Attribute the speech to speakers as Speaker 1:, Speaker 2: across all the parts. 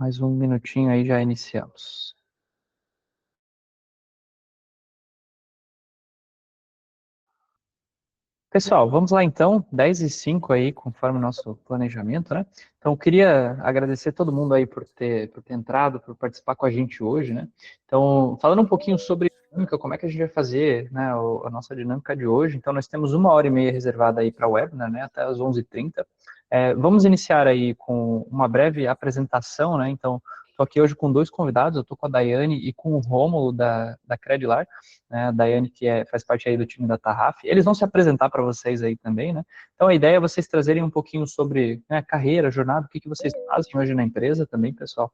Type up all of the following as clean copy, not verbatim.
Speaker 1: Mais um minutinho aí, já iniciamos. Pessoal, vamos lá então, 10h05 aí, conforme o nosso planejamento, né? Então, eu queria agradecer todo mundo aí por ter entrado, por participar com a gente hoje, né? Então, falando um pouquinho sobre dinâmica, como é que a gente vai fazer, né, a nossa dinâmica de hoje. Então, nós temos 1h30 reservada aí para a webinar, né, até as 11h30. Vamos iniciar aí com uma breve apresentação, né? Então, estou aqui hoje com dois convidados, eu estou com a Daiane e com o Rômulo da Credilar, né, a Daiane, que faz parte aí do time da Tarraf. Eles vão se apresentar para vocês aí também, né? Então, a ideia é vocês trazerem um pouquinho sobre, né, carreira, jornada, o que vocês fazem hoje na empresa também, pessoal.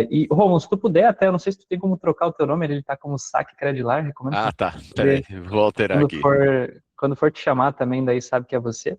Speaker 1: E, Romulo, se tu puder até, eu não sei se tu tem como trocar o teu nome, ele está como Saque Credilar, recomendo que
Speaker 2: Ah,
Speaker 1: tu
Speaker 2: tá. Peraí, vou alterar
Speaker 1: quando
Speaker 2: aqui.
Speaker 1: for te chamar também, daí sabe que é você.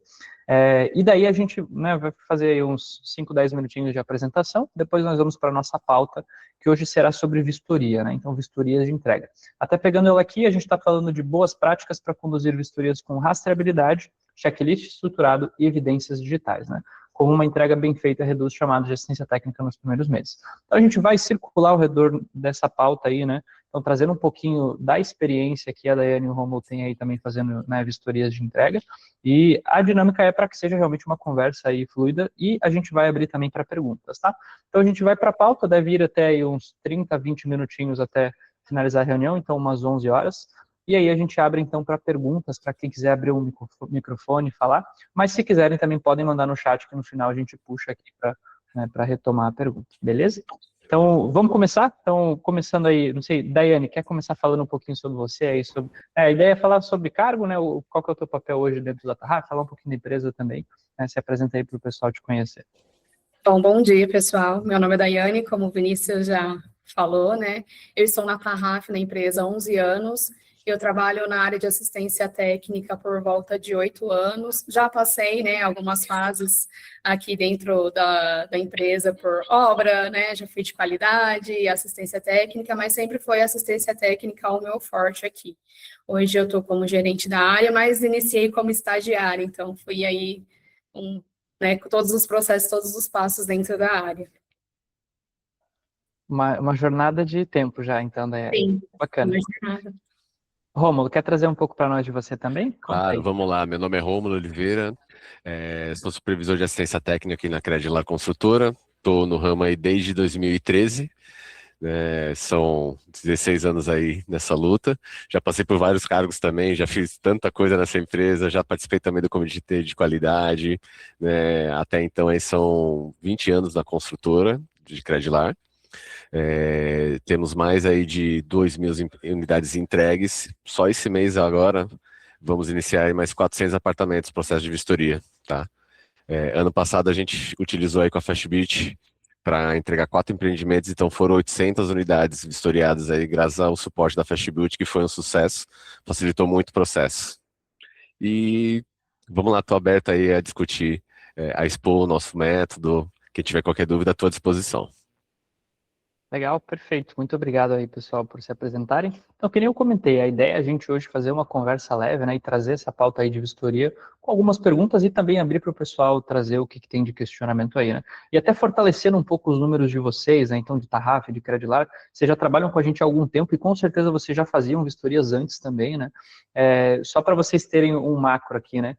Speaker 1: E daí a gente, né, vai fazer aí uns 5, 10 minutinhos de apresentação, depois nós vamos para a nossa pauta, que hoje será sobre vistoria, né? Então, vistorias de entrega. Até pegando ela aqui, a gente está falando de boas práticas para conduzir vistorias com rastreabilidade, checklist estruturado e evidências digitais, né? Como uma entrega bem feita reduz chamados de assistência técnica nos primeiros meses. Então, a gente vai circular ao redor dessa pauta aí, né? Então, trazendo um pouquinho da experiência que a Daiane e o Romulo têm aí também fazendo, né, vistorias de entrega. E a dinâmica é para que seja realmente uma conversa aí fluida e a gente vai abrir também para perguntas, tá? Então, a gente vai para a pauta, deve ir até aí uns 30, 20 minutinhos até finalizar a reunião, então umas 11 horas. E aí a gente abre então para perguntas, para quem quiser abrir um microfone e falar. Mas se quiserem também podem mandar no chat, que no final a gente puxa aqui para, né, para retomar a pergunta, beleza? Então, vamos começar? Então, começando aí, não sei, Daiane, quer começar falando um pouquinho sobre você aí, sobre... a ideia é falar sobre cargo, né, qual que é o teu papel hoje dentro da Tarraf, falar um pouquinho da empresa também, né, se apresenta aí para o pessoal te conhecer.
Speaker 3: Bom dia, pessoal. Meu nome é Daiane, como o Vinícius já falou, né? Eu estou na Tarraf, na empresa, há 11 anos. Eu trabalho na área de assistência técnica por volta de 8 anos. Já passei, né, algumas fases aqui dentro da empresa por obra, né? Já fui de qualidade e assistência técnica, mas sempre foi assistência técnica o meu forte aqui. Hoje eu estou como gerente da área, mas iniciei como estagiária, então fui aí né, com todos os processos, todos os passos dentro da área.
Speaker 1: Uma jornada de tempo já, então, Daiane.
Speaker 3: Sim,
Speaker 1: Bacana.
Speaker 3: uma jornada.
Speaker 1: Rômulo, quer trazer um pouco para nós de você também? Conta
Speaker 2: Claro,
Speaker 1: aí.
Speaker 2: vamos lá. Meu nome é Rômulo Oliveira, sou supervisor de assistência técnica aqui na Credilar Construtora. Estou no ramo aí desde 2013, né, são 16 anos aí nessa luta. Já passei por vários cargos também, já fiz tanta coisa nessa empresa, já participei também do comitê de qualidade, né, até então aí são 20 anos na construtora de Credilar. Temos mais aí de 2.000 unidades entregues. Só esse mês agora vamos iniciar aí mais 400 apartamentos, processo de vistoria, tá? Ano passado a gente utilizou aí com a Fastbit para entregar 4 empreendimentos, então foram 800 unidades vistoriadas aí, graças ao suporte da Fastbit, que foi um sucesso, facilitou muito o processo. E vamos lá, estou aberto aí a discutir, a expor o nosso método. Quem tiver qualquer dúvida, estou à disposição.
Speaker 1: Legal, perfeito. Muito obrigado aí, pessoal, por se apresentarem. Então, que nem eu comentei, a ideia é a gente hoje fazer uma conversa leve, né, e trazer essa pauta aí de vistoria com algumas perguntas e também abrir para o pessoal trazer o que tem de questionamento aí, né? E até fortalecendo um pouco os números de vocês, né, então de Tarraf, de Credilar, vocês já trabalham com a gente há algum tempo e com certeza vocês já faziam vistorias antes também, né? Só para vocês terem um macro aqui, né?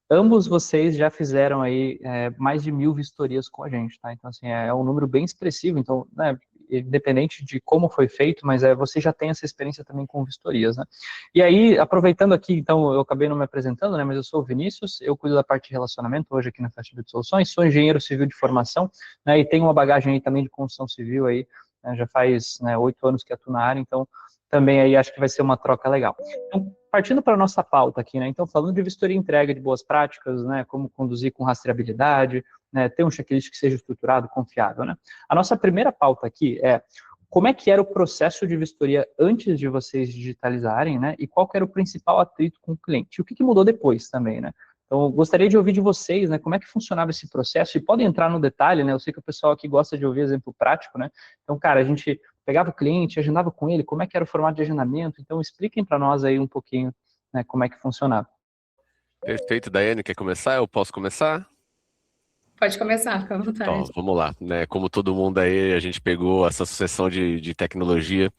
Speaker 1: Ambos vocês já fizeram aí mais de 1.000 vistorias com a gente, tá? Então, assim, é um número bem expressivo, então, né, independente de como foi feito, mas você já tem essa experiência também com vistorias, né? E aí, aproveitando aqui, então, eu acabei não me apresentando, né, mas eu sou o Vinícius, eu cuido da parte de relacionamento hoje aqui na Fastbit Soluções, sou engenheiro civil de formação, né, e tenho uma bagagem aí também de construção civil aí, né, já faz, né, 8 anos que atuo na área, então, também aí acho que vai ser uma troca legal. Então, partindo para a nossa pauta aqui, né? Então, falando de vistoria e entrega de boas práticas, né? Como conduzir com rastreabilidade, né? Ter um checklist que seja estruturado, confiável, né? A nossa primeira pauta aqui é como é que era o processo de vistoria antes de vocês digitalizarem, né? E qual que era o principal atrito com o cliente? E o que mudou depois também, né? Então, eu gostaria de ouvir de vocês, né? Como é que funcionava esse processo? E podem entrar no detalhe, né? Eu sei que o pessoal aqui gosta de ouvir exemplo prático, né? Então, cara, a gente pegava o cliente, agendava com ele, como é que era o formato de agendamento. Então, expliquem para nós aí um pouquinho, né, como é que funcionava.
Speaker 2: Perfeito, Daiane, quer começar? Eu posso começar?
Speaker 3: Pode começar, fica à
Speaker 2: Então,
Speaker 3: vontade.
Speaker 2: vamos lá, né? Como todo mundo aí, a gente pegou essa sucessão de tecnologia.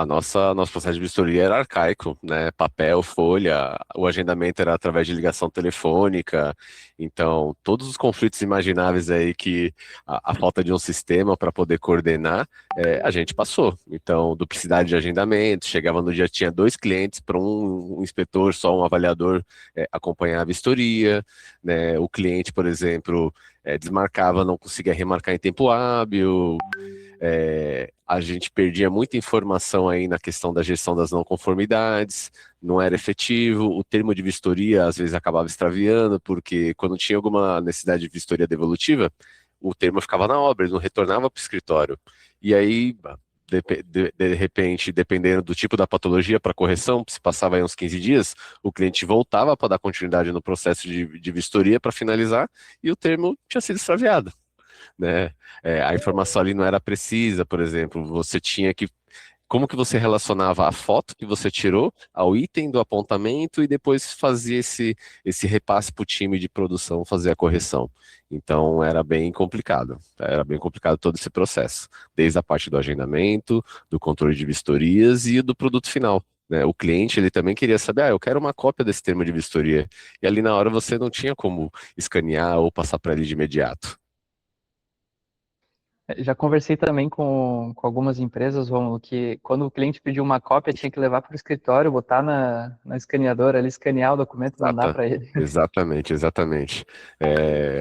Speaker 2: Nosso processo de vistoria era arcaico, né? Papel, folha, o agendamento era através de ligação telefônica. Então, todos os conflitos imagináveis aí que a falta de um sistema para poder coordenar, a gente passou. Então, duplicidade de agendamento, chegava no dia, tinha 2 clientes para um inspetor, só um avaliador acompanhar a vistoria, né? O cliente, por exemplo, desmarcava, não conseguia remarcar em tempo hábil. A gente perdia muita informação aí na questão da gestão das não conformidades, não era efetivo, o termo de vistoria às vezes acabava extraviando, porque quando tinha alguma necessidade de vistoria devolutiva, o termo ficava na obra, ele não retornava para o escritório. E aí, de repente, dependendo do tipo da patologia para correção, se passava aí uns 15 dias, o cliente voltava para dar continuidade no processo de vistoria para finalizar, e o termo tinha sido extraviado, né? A informação ali não era precisa, por exemplo, você tinha que como que você relacionava a foto que você tirou ao item do apontamento e depois fazia esse repasse para o time de produção fazer a correção. Então era bem complicado todo esse processo, desde a parte do agendamento, do controle de vistorias e do produto final, né? O cliente ele também queria saber, eu quero uma cópia desse termo de vistoria, e ali na hora você não tinha como escanear ou passar para ele de imediato.
Speaker 1: Já conversei também com algumas empresas, Romulo, que quando o cliente pediu uma cópia, tinha que levar para o escritório, botar na escaneadora, ali, escanear o documento, mandar para ele.
Speaker 2: Exatamente, exatamente.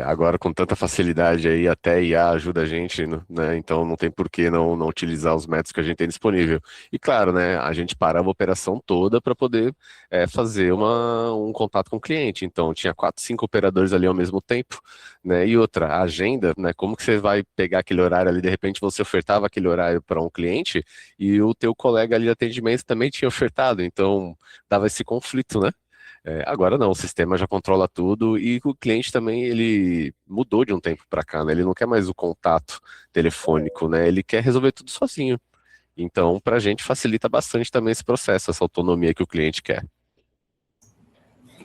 Speaker 2: Agora, com tanta facilidade aí, até IA ajuda a gente, né? Então não tem por que não utilizar os métodos que a gente tem disponível. E claro, né? A gente parava a operação toda para poder fazer um contato com o cliente. Então tinha 4, 5 operadores ali ao mesmo tempo, né? E outra, a agenda, né? Como que você vai pegar aquele horário ali? De repente você ofertava aquele horário para um cliente e o teu colega ali de atendimento também tinha ofertado. Então dava esse conflito, né? Agora não, o sistema já controla tudo e o cliente também, ele mudou de um tempo para cá, né? Ele não quer mais o contato telefônico, né? Ele quer resolver tudo sozinho. Então, para a gente facilita bastante também esse processo, essa autonomia que o cliente quer.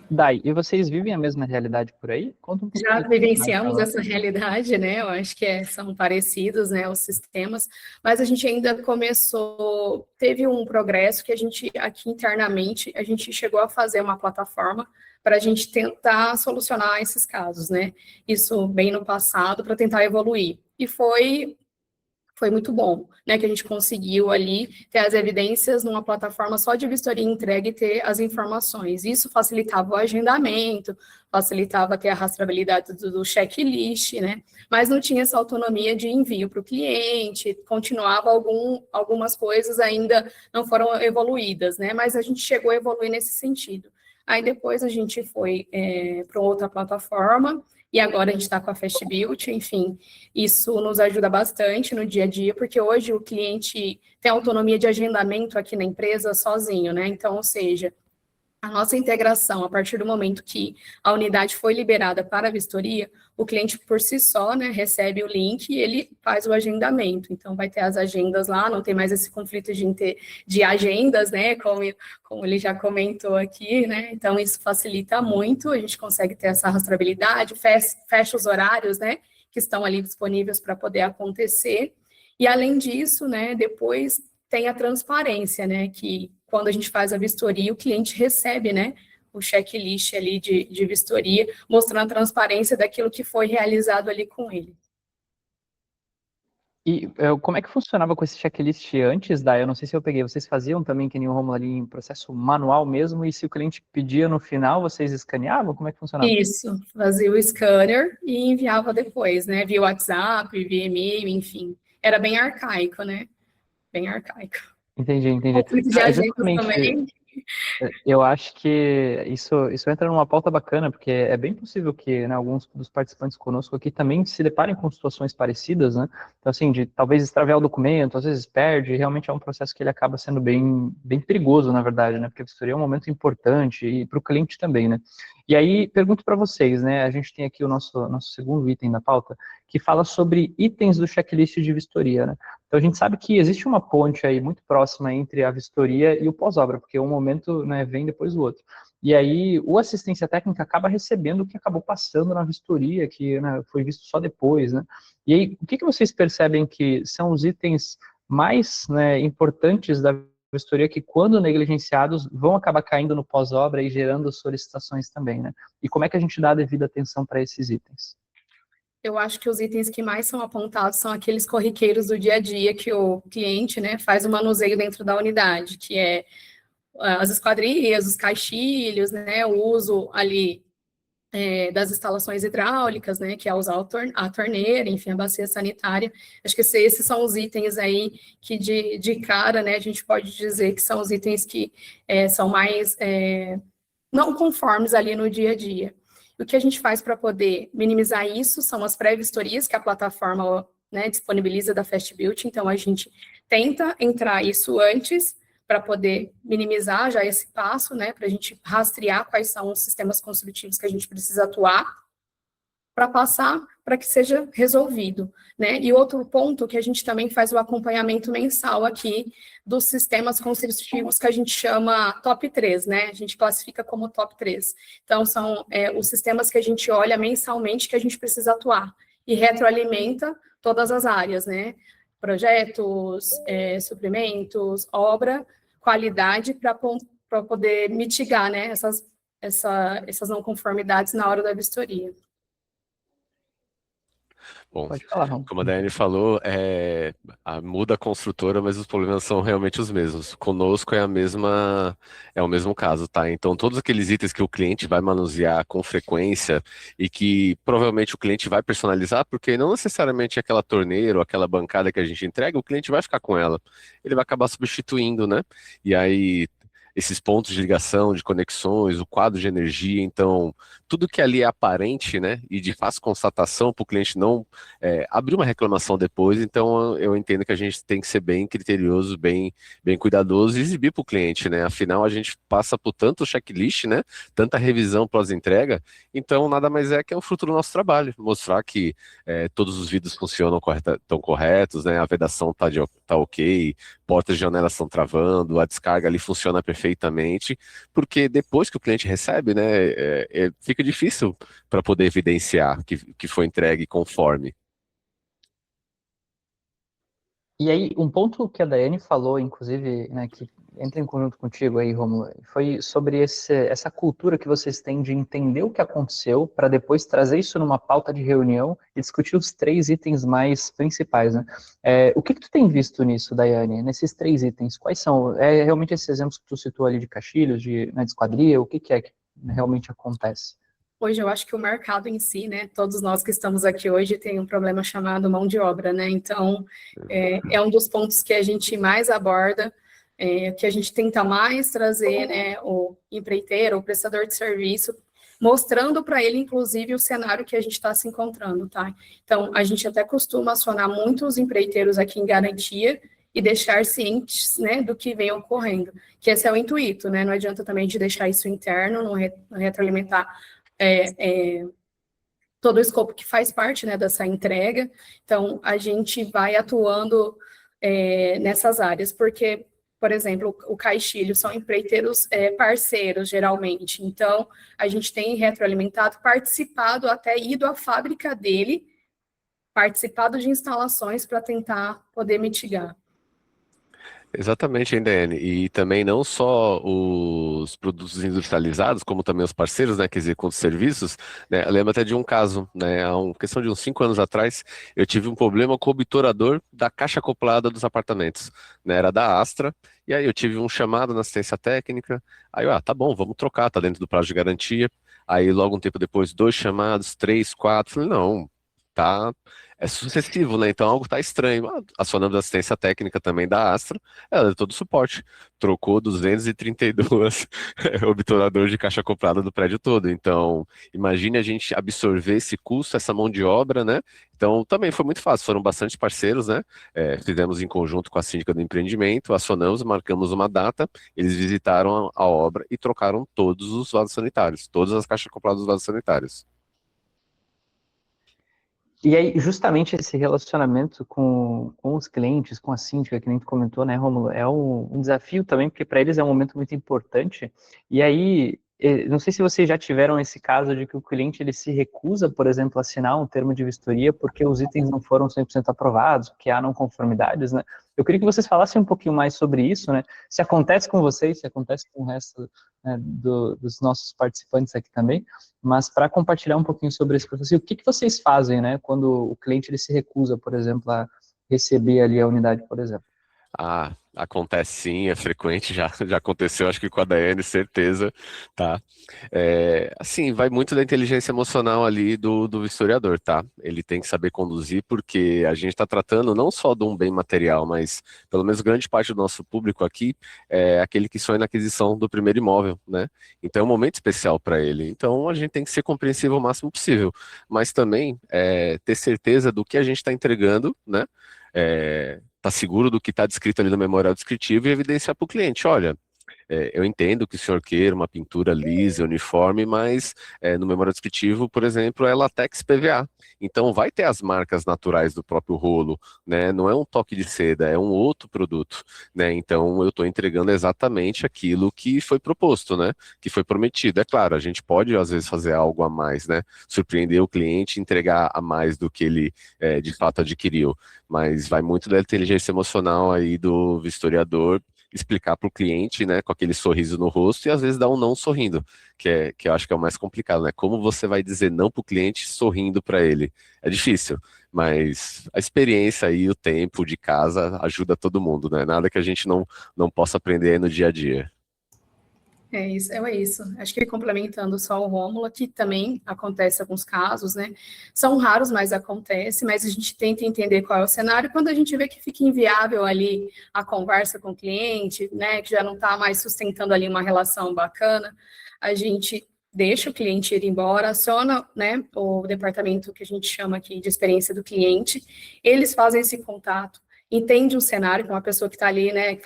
Speaker 1: Dai, e vocês vivem a mesma realidade por aí? Conta um
Speaker 3: Já
Speaker 1: pouquinho mais pra
Speaker 3: vivenciamos
Speaker 1: nós.
Speaker 3: essa realidade, né? Eu acho que são parecidos, né, os sistemas, mas a gente ainda começou, teve um progresso que a gente, aqui internamente, a gente chegou a fazer uma plataforma para a gente tentar solucionar esses casos, né? Isso bem no passado, para tentar evoluir. E foi muito bom, né, que a gente conseguiu ali ter as evidências numa plataforma só de vistoria entregue e ter as informações. Isso facilitava o agendamento, facilitava ter a rastreabilidade do checklist, né, mas não tinha essa autonomia de envio para o cliente, continuava algumas coisas ainda não foram evoluídas, né, mas a gente chegou a evoluir nesse sentido. Aí depois a gente foi para outra plataforma, e agora a gente está com a FastBuilt, enfim, isso nos ajuda bastante no dia a dia, porque hoje o cliente tem autonomia de agendamento aqui na empresa sozinho, né? Então, ou seja, a nossa integração, a partir do momento que a unidade foi liberada para a vistoria, o cliente por si só, né, recebe o link e ele faz o agendamento. Então, vai ter as agendas lá, não tem mais esse conflito de agendas, né, como ele já comentou aqui, né? Então, isso facilita muito, a gente consegue ter essa rastreabilidade, fecha os horários, né, que estão ali disponíveis para poder acontecer. E, além disso, né, depois tem a transparência, né, que quando a gente faz a vistoria, o cliente recebe, né, o checklist ali de vistoria, mostrando a transparência daquilo que foi realizado ali com ele.
Speaker 1: E como é que funcionava com esse checklist antes, Dai? Eu não sei se eu peguei. Vocês faziam também que nem o Romulo ali em processo manual mesmo, e se o cliente pedia no final, vocês escaneavam? Como é que funcionava?
Speaker 3: Isso, fazia o scanner e enviava depois, né, via WhatsApp, via e-mail, enfim. Era bem arcaico, né, bem arcaico.
Speaker 1: Entendi, entendi.
Speaker 3: Conflito de
Speaker 1: Não, é
Speaker 3: agendas
Speaker 1: justamente.
Speaker 3: também.
Speaker 1: Eu acho que isso entra numa pauta bacana, porque é bem possível que, né, alguns dos participantes conosco aqui também se deparem com situações parecidas, né? Então, assim, de talvez extraviar o documento, às vezes perde, e realmente é um processo que ele acaba sendo bem perigoso, na verdade, né? Porque a vistoria é um momento importante e para o cliente também, né? E aí, pergunto para vocês, né? A gente tem aqui o nosso segundo item da pauta, que fala sobre itens do checklist de vistoria, né? Então, a gente sabe que existe uma ponte aí muito próxima entre a vistoria e o pós-obra, porque um momento, né, vem depois do outro. E aí, o assistência técnica acaba recebendo o que acabou passando na vistoria, que, né, foi visto só depois, né? E aí, o que vocês percebem que são os itens mais, né, importantes da vistoria que, quando negligenciados, vão acabar caindo no pós-obra e gerando solicitações também, né? E como é que a gente dá a devida atenção para esses itens?
Speaker 3: Eu acho que os itens que mais são apontados são aqueles corriqueiros do dia a dia que o cliente, né, faz o manuseio dentro da unidade, que é as esquadrias, os caixilhos, né, o uso ali das instalações hidráulicas, né, que é usar a torneira, enfim, a bacia sanitária. Acho que esses são os itens aí que de cara, né, a gente pode dizer que são os itens que são mais não conformes ali no dia a dia. O que a gente faz para poder minimizar isso são as pré-vistorias que a plataforma, né, disponibiliza da Fast Built. Então, a gente tenta entrar isso antes para poder minimizar já esse passo, né, para a gente rastrear quais são os sistemas construtivos que a gente precisa atuar para passar para que seja resolvido, né? E outro ponto que a gente também faz o acompanhamento mensal aqui dos sistemas construtivos que a gente chama top 3, né? A gente classifica como top 3. Então, são os sistemas que a gente olha mensalmente que a gente precisa atuar e retroalimenta todas as áreas, né? Projetos, suprimentos, obra, qualidade, para poder mitigar, né, essas não conformidades na hora da vistoria.
Speaker 2: Bom,
Speaker 1: Pode falar, Rom.
Speaker 2: como a Daiane falou, muda a construtora, mas os problemas são realmente os mesmos. Conosco é o mesmo caso, tá? Então, todos aqueles itens que o cliente vai manusear com frequência e que provavelmente o cliente vai personalizar, porque não necessariamente aquela torneira ou aquela bancada que a gente entrega, o cliente vai ficar com ela. Ele vai acabar substituindo, né? E aí, esses pontos de ligação, de conexões, o quadro de energia, então, tudo que ali é aparente, né, e de fácil constatação para o cliente não abrir uma reclamação depois, então eu entendo que a gente tem que ser bem criterioso, bem cuidadoso e exibir para o cliente, né, afinal a gente passa por tanto checklist, né, tanta revisão pós-entrega, então nada mais é que é o fruto do nosso trabalho, mostrar que todos os vidros funcionam estão corretos, né, a vedação tá ok, portas e janelas estão travando, a descarga ali funciona perfeitamente, porque depois que o cliente recebe, né, fica difícil para poder evidenciar que foi entregue conforme.
Speaker 1: E aí, um ponto que a Daiane falou, inclusive, né, que entra em conjunto contigo aí, Romulo, foi sobre essa cultura que vocês têm de entender o que aconteceu para depois trazer isso numa pauta de reunião e discutir os 3 itens mais principais, né? O que tu tem visto nisso, Daiane, nesses 3 itens? Quais são? É realmente esses exemplos que tu citou ali de caixilhos, de esquadria? O que é que realmente acontece?
Speaker 3: Hoje eu acho que o mercado em si, né, todos nós que estamos aqui hoje tem um problema chamado mão de obra, né, então é um dos pontos que a gente mais aborda, que a gente tenta mais trazer, né, o empreiteiro, o prestador de serviço, mostrando para ele, inclusive, o cenário que a gente está se encontrando, tá? Então, a gente até costuma acionar muitos empreiteiros aqui em garantia e deixar cientes, né, do que vem ocorrendo, que esse é o intuito, né, não adianta também de deixar isso interno, não retroalimentar todo o escopo que faz parte, né, dessa entrega. Então, a gente vai atuando nessas áreas, porque, por exemplo, o caixilho são empreiteiros parceiros, geralmente. Então, a gente tem retroalimentado, participado, até ido à fábrica dele, participado de instalações para tentar poder mitigar.
Speaker 2: Exatamente, NDN. E também não só os produtos industrializados, como também os parceiros, né, que executam serviços, né? Eu lembro até de um caso, né, há uma questão de uns 5 anos atrás, eu tive um problema com o obturador da caixa acoplada dos apartamentos, né, era da Astra, e aí eu tive um chamado na assistência técnica, aí eu, tá bom, vamos trocar, tá dentro do prazo de garantia, aí logo um tempo depois, 2 chamados, 3, 4, falei, não, tá, é sucessivo, né? Então algo tá estranho. Acionamos a assistência técnica também da Astra, ela deu todo o suporte. Trocou 232 obturadores de caixa acoplada do prédio todo. Então, imagine a gente absorver esse custo, essa mão de obra, né? Então, também foi muito fácil. Foram bastante parceiros, né? Fizemos em conjunto com a síndica do empreendimento, acionamos, marcamos uma data, eles visitaram a obra e trocaram todos os vasos sanitários, todas as caixas acopladas dos vasos sanitários.
Speaker 1: E aí, justamente esse relacionamento com os clientes, com a síndica, que nem tu comentou, né, Rômulo, é um desafio também, porque para eles é um momento muito importante. E aí, não sei se vocês já tiveram esse caso de que o cliente ele se recusa, por exemplo, a assinar um termo de vistoria porque os itens não foram 100% aprovados, porque há não conformidades, né? Eu queria que vocês falassem um pouquinho mais sobre isso, né? Se acontece com vocês, se acontece com o resto, né, dos nossos participantes aqui também, mas para compartilhar um pouquinho sobre esse processo, o que vocês fazem, né, quando o cliente ele se recusa, por exemplo, a receber ali a unidade, por exemplo?
Speaker 2: Acontece sim, é frequente, já aconteceu, acho que com a Daiane, certeza, tá? Assim, vai muito da inteligência emocional ali do historiador, tá? Ele tem que saber conduzir, porque a gente está tratando não só de um bem material, mas pelo menos grande parte do nosso público aqui é aquele que sonha na aquisição do primeiro imóvel, né? Então é um momento especial para ele. Então a gente tem que ser compreensivo o máximo possível, mas também ter certeza do que a gente está entregando, né? Tá seguro do que está descrito ali no memorial descritivo e evidenciar para o cliente, olha, eu entendo que o senhor queira uma pintura lisa, uniforme, mas no memorial descritivo, por exemplo, é latex PVA. Então vai ter as marcas naturais do próprio rolo, né? Não é um toque de seda, é um outro produto, né? Então eu estou entregando exatamente aquilo que foi proposto, né? Que foi prometido. É claro, a gente pode às vezes fazer algo a mais, né? Surpreender o cliente, entregar a mais do que ele de fato adquiriu. Mas vai muito da inteligência emocional aí do vistoriador explicar para o cliente, né, com aquele sorriso no rosto e às vezes dar um não sorrindo, que eu acho que é o mais complicado, né? Como você vai dizer não para o cliente sorrindo para ele? É difícil, mas a experiência e o tempo de casa ajuda todo mundo, né? Nada que a gente não possa aprender aí no dia a dia.
Speaker 3: É isso, é isso. Acho que complementando só o Rômulo, que também acontece alguns casos, né? São raros, mas acontece, mas a gente tenta entender qual é o cenário. Quando a gente vê que fica inviável ali a conversa com o cliente, né? Que já não está mais sustentando ali uma relação bacana, a gente deixa o cliente ir embora, aciona, né, o departamento que a gente chama aqui de experiência do cliente, eles fazem esse contato, entende o cenário com uma pessoa que está ali, né, que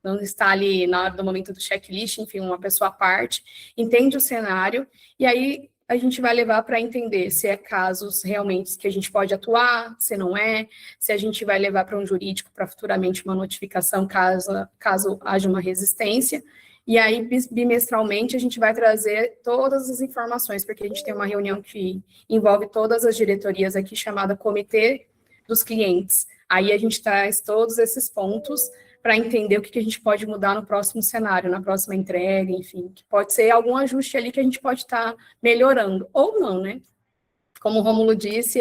Speaker 3: não está ali na hora do momento do checklist, enfim, uma pessoa à parte, entende o cenário, e aí a gente vai levar para entender se é casos realmente que a gente pode atuar, se não é, se a gente vai levar para um jurídico para futuramente uma notificação caso haja uma resistência, e aí bimestralmente a gente vai trazer todas as informações, porque a gente tem uma reunião que envolve todas as diretorias aqui, chamada Comitê dos Clientes. Aí a gente traz todos esses pontos para entender o que a gente pode mudar no próximo cenário, na próxima entrega, enfim, que pode ser algum ajuste ali que a gente pode estar melhorando, ou não, né? Como o Rômulo disse,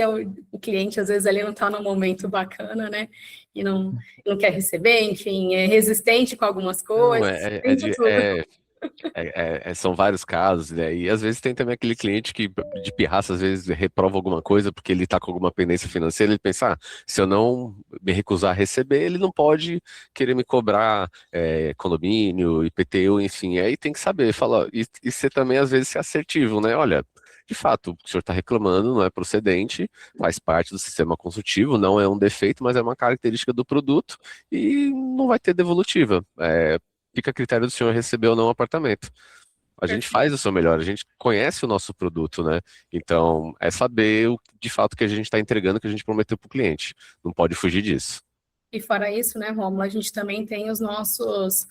Speaker 3: o cliente às vezes ali não está num momento bacana, né? E não quer receber, enfim, é resistente com algumas coisas, tem de tudo.
Speaker 2: São vários casos, né? E às vezes tem também aquele cliente que, de pirraça, às vezes reprova alguma coisa porque ele está com alguma pendência financeira, ele pensa, se eu não me recusar a receber, ele não pode querer me cobrar condomínio, IPTU, enfim. Aí tem que saber, falar, e ser também, às vezes, ser assertivo, né? Olha, de fato, o que o senhor está reclamando não é procedente, faz parte do sistema consultivo, não é um defeito, mas é uma característica do produto e não vai ter devolutiva. Fica a critério do senhor receber ou não o apartamento. A gente faz o seu melhor, a gente conhece o nosso produto, né? Então, é saber de fato que a gente está entregando, que a gente prometeu para o cliente. Não pode fugir disso.
Speaker 3: E fora isso, né, Rômulo, a gente também tem os nossos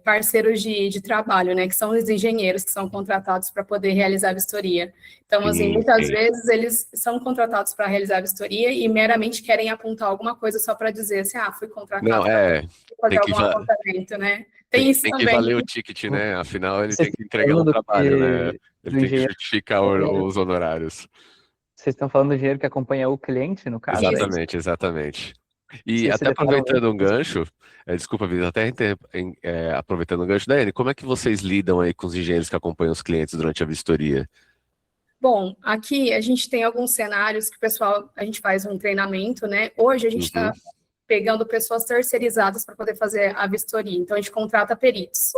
Speaker 3: parceiros de trabalho, né, que são os engenheiros que são contratados para poder realizar a vistoria. Então, assim, muitas vezes eles são contratados para realizar a vistoria e meramente querem apontar alguma coisa só para dizer assim, fui contratado para fazer algum apontamento, né? Tem isso também.
Speaker 2: Tem que valer o ticket, né? Afinal, ele tem que entregar um trabalho, né? Ele tem que justificar os honorários.
Speaker 1: Vocês estão falando do engenheiro que acompanha o cliente, no caso?
Speaker 2: Exatamente. E até aproveitando um gancho, desculpa, Vitor, aproveitando um gancho, Daiane, como é que vocês lidam aí com os engenheiros que acompanham os clientes durante a vistoria?
Speaker 3: Bom, aqui a gente tem alguns cenários que o pessoal, a gente faz um treinamento, né? Hoje a gente está pegando pessoas terceirizadas para poder fazer a vistoria. Então, a gente contrata peritos.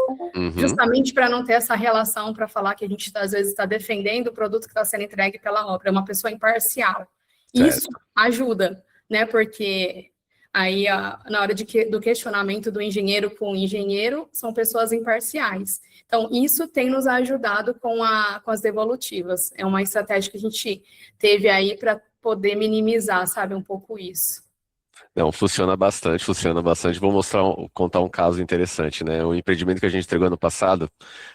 Speaker 3: Justamente para não ter essa relação, para falar que a gente, às vezes, está defendendo o produto que está sendo entregue pela obra. É uma pessoa imparcial. Isso ajuda, né? Porque aí, na hora do questionamento do engenheiro com o engenheiro, são pessoas imparciais. Então, isso tem nos ajudado com as devolutivas. É uma estratégia que a gente teve aí para poder minimizar, sabe, um pouco isso.
Speaker 2: Não, funciona bastante, funciona bastante. Vou contar um caso interessante, né? O empreendimento que a gente entregou ano passado,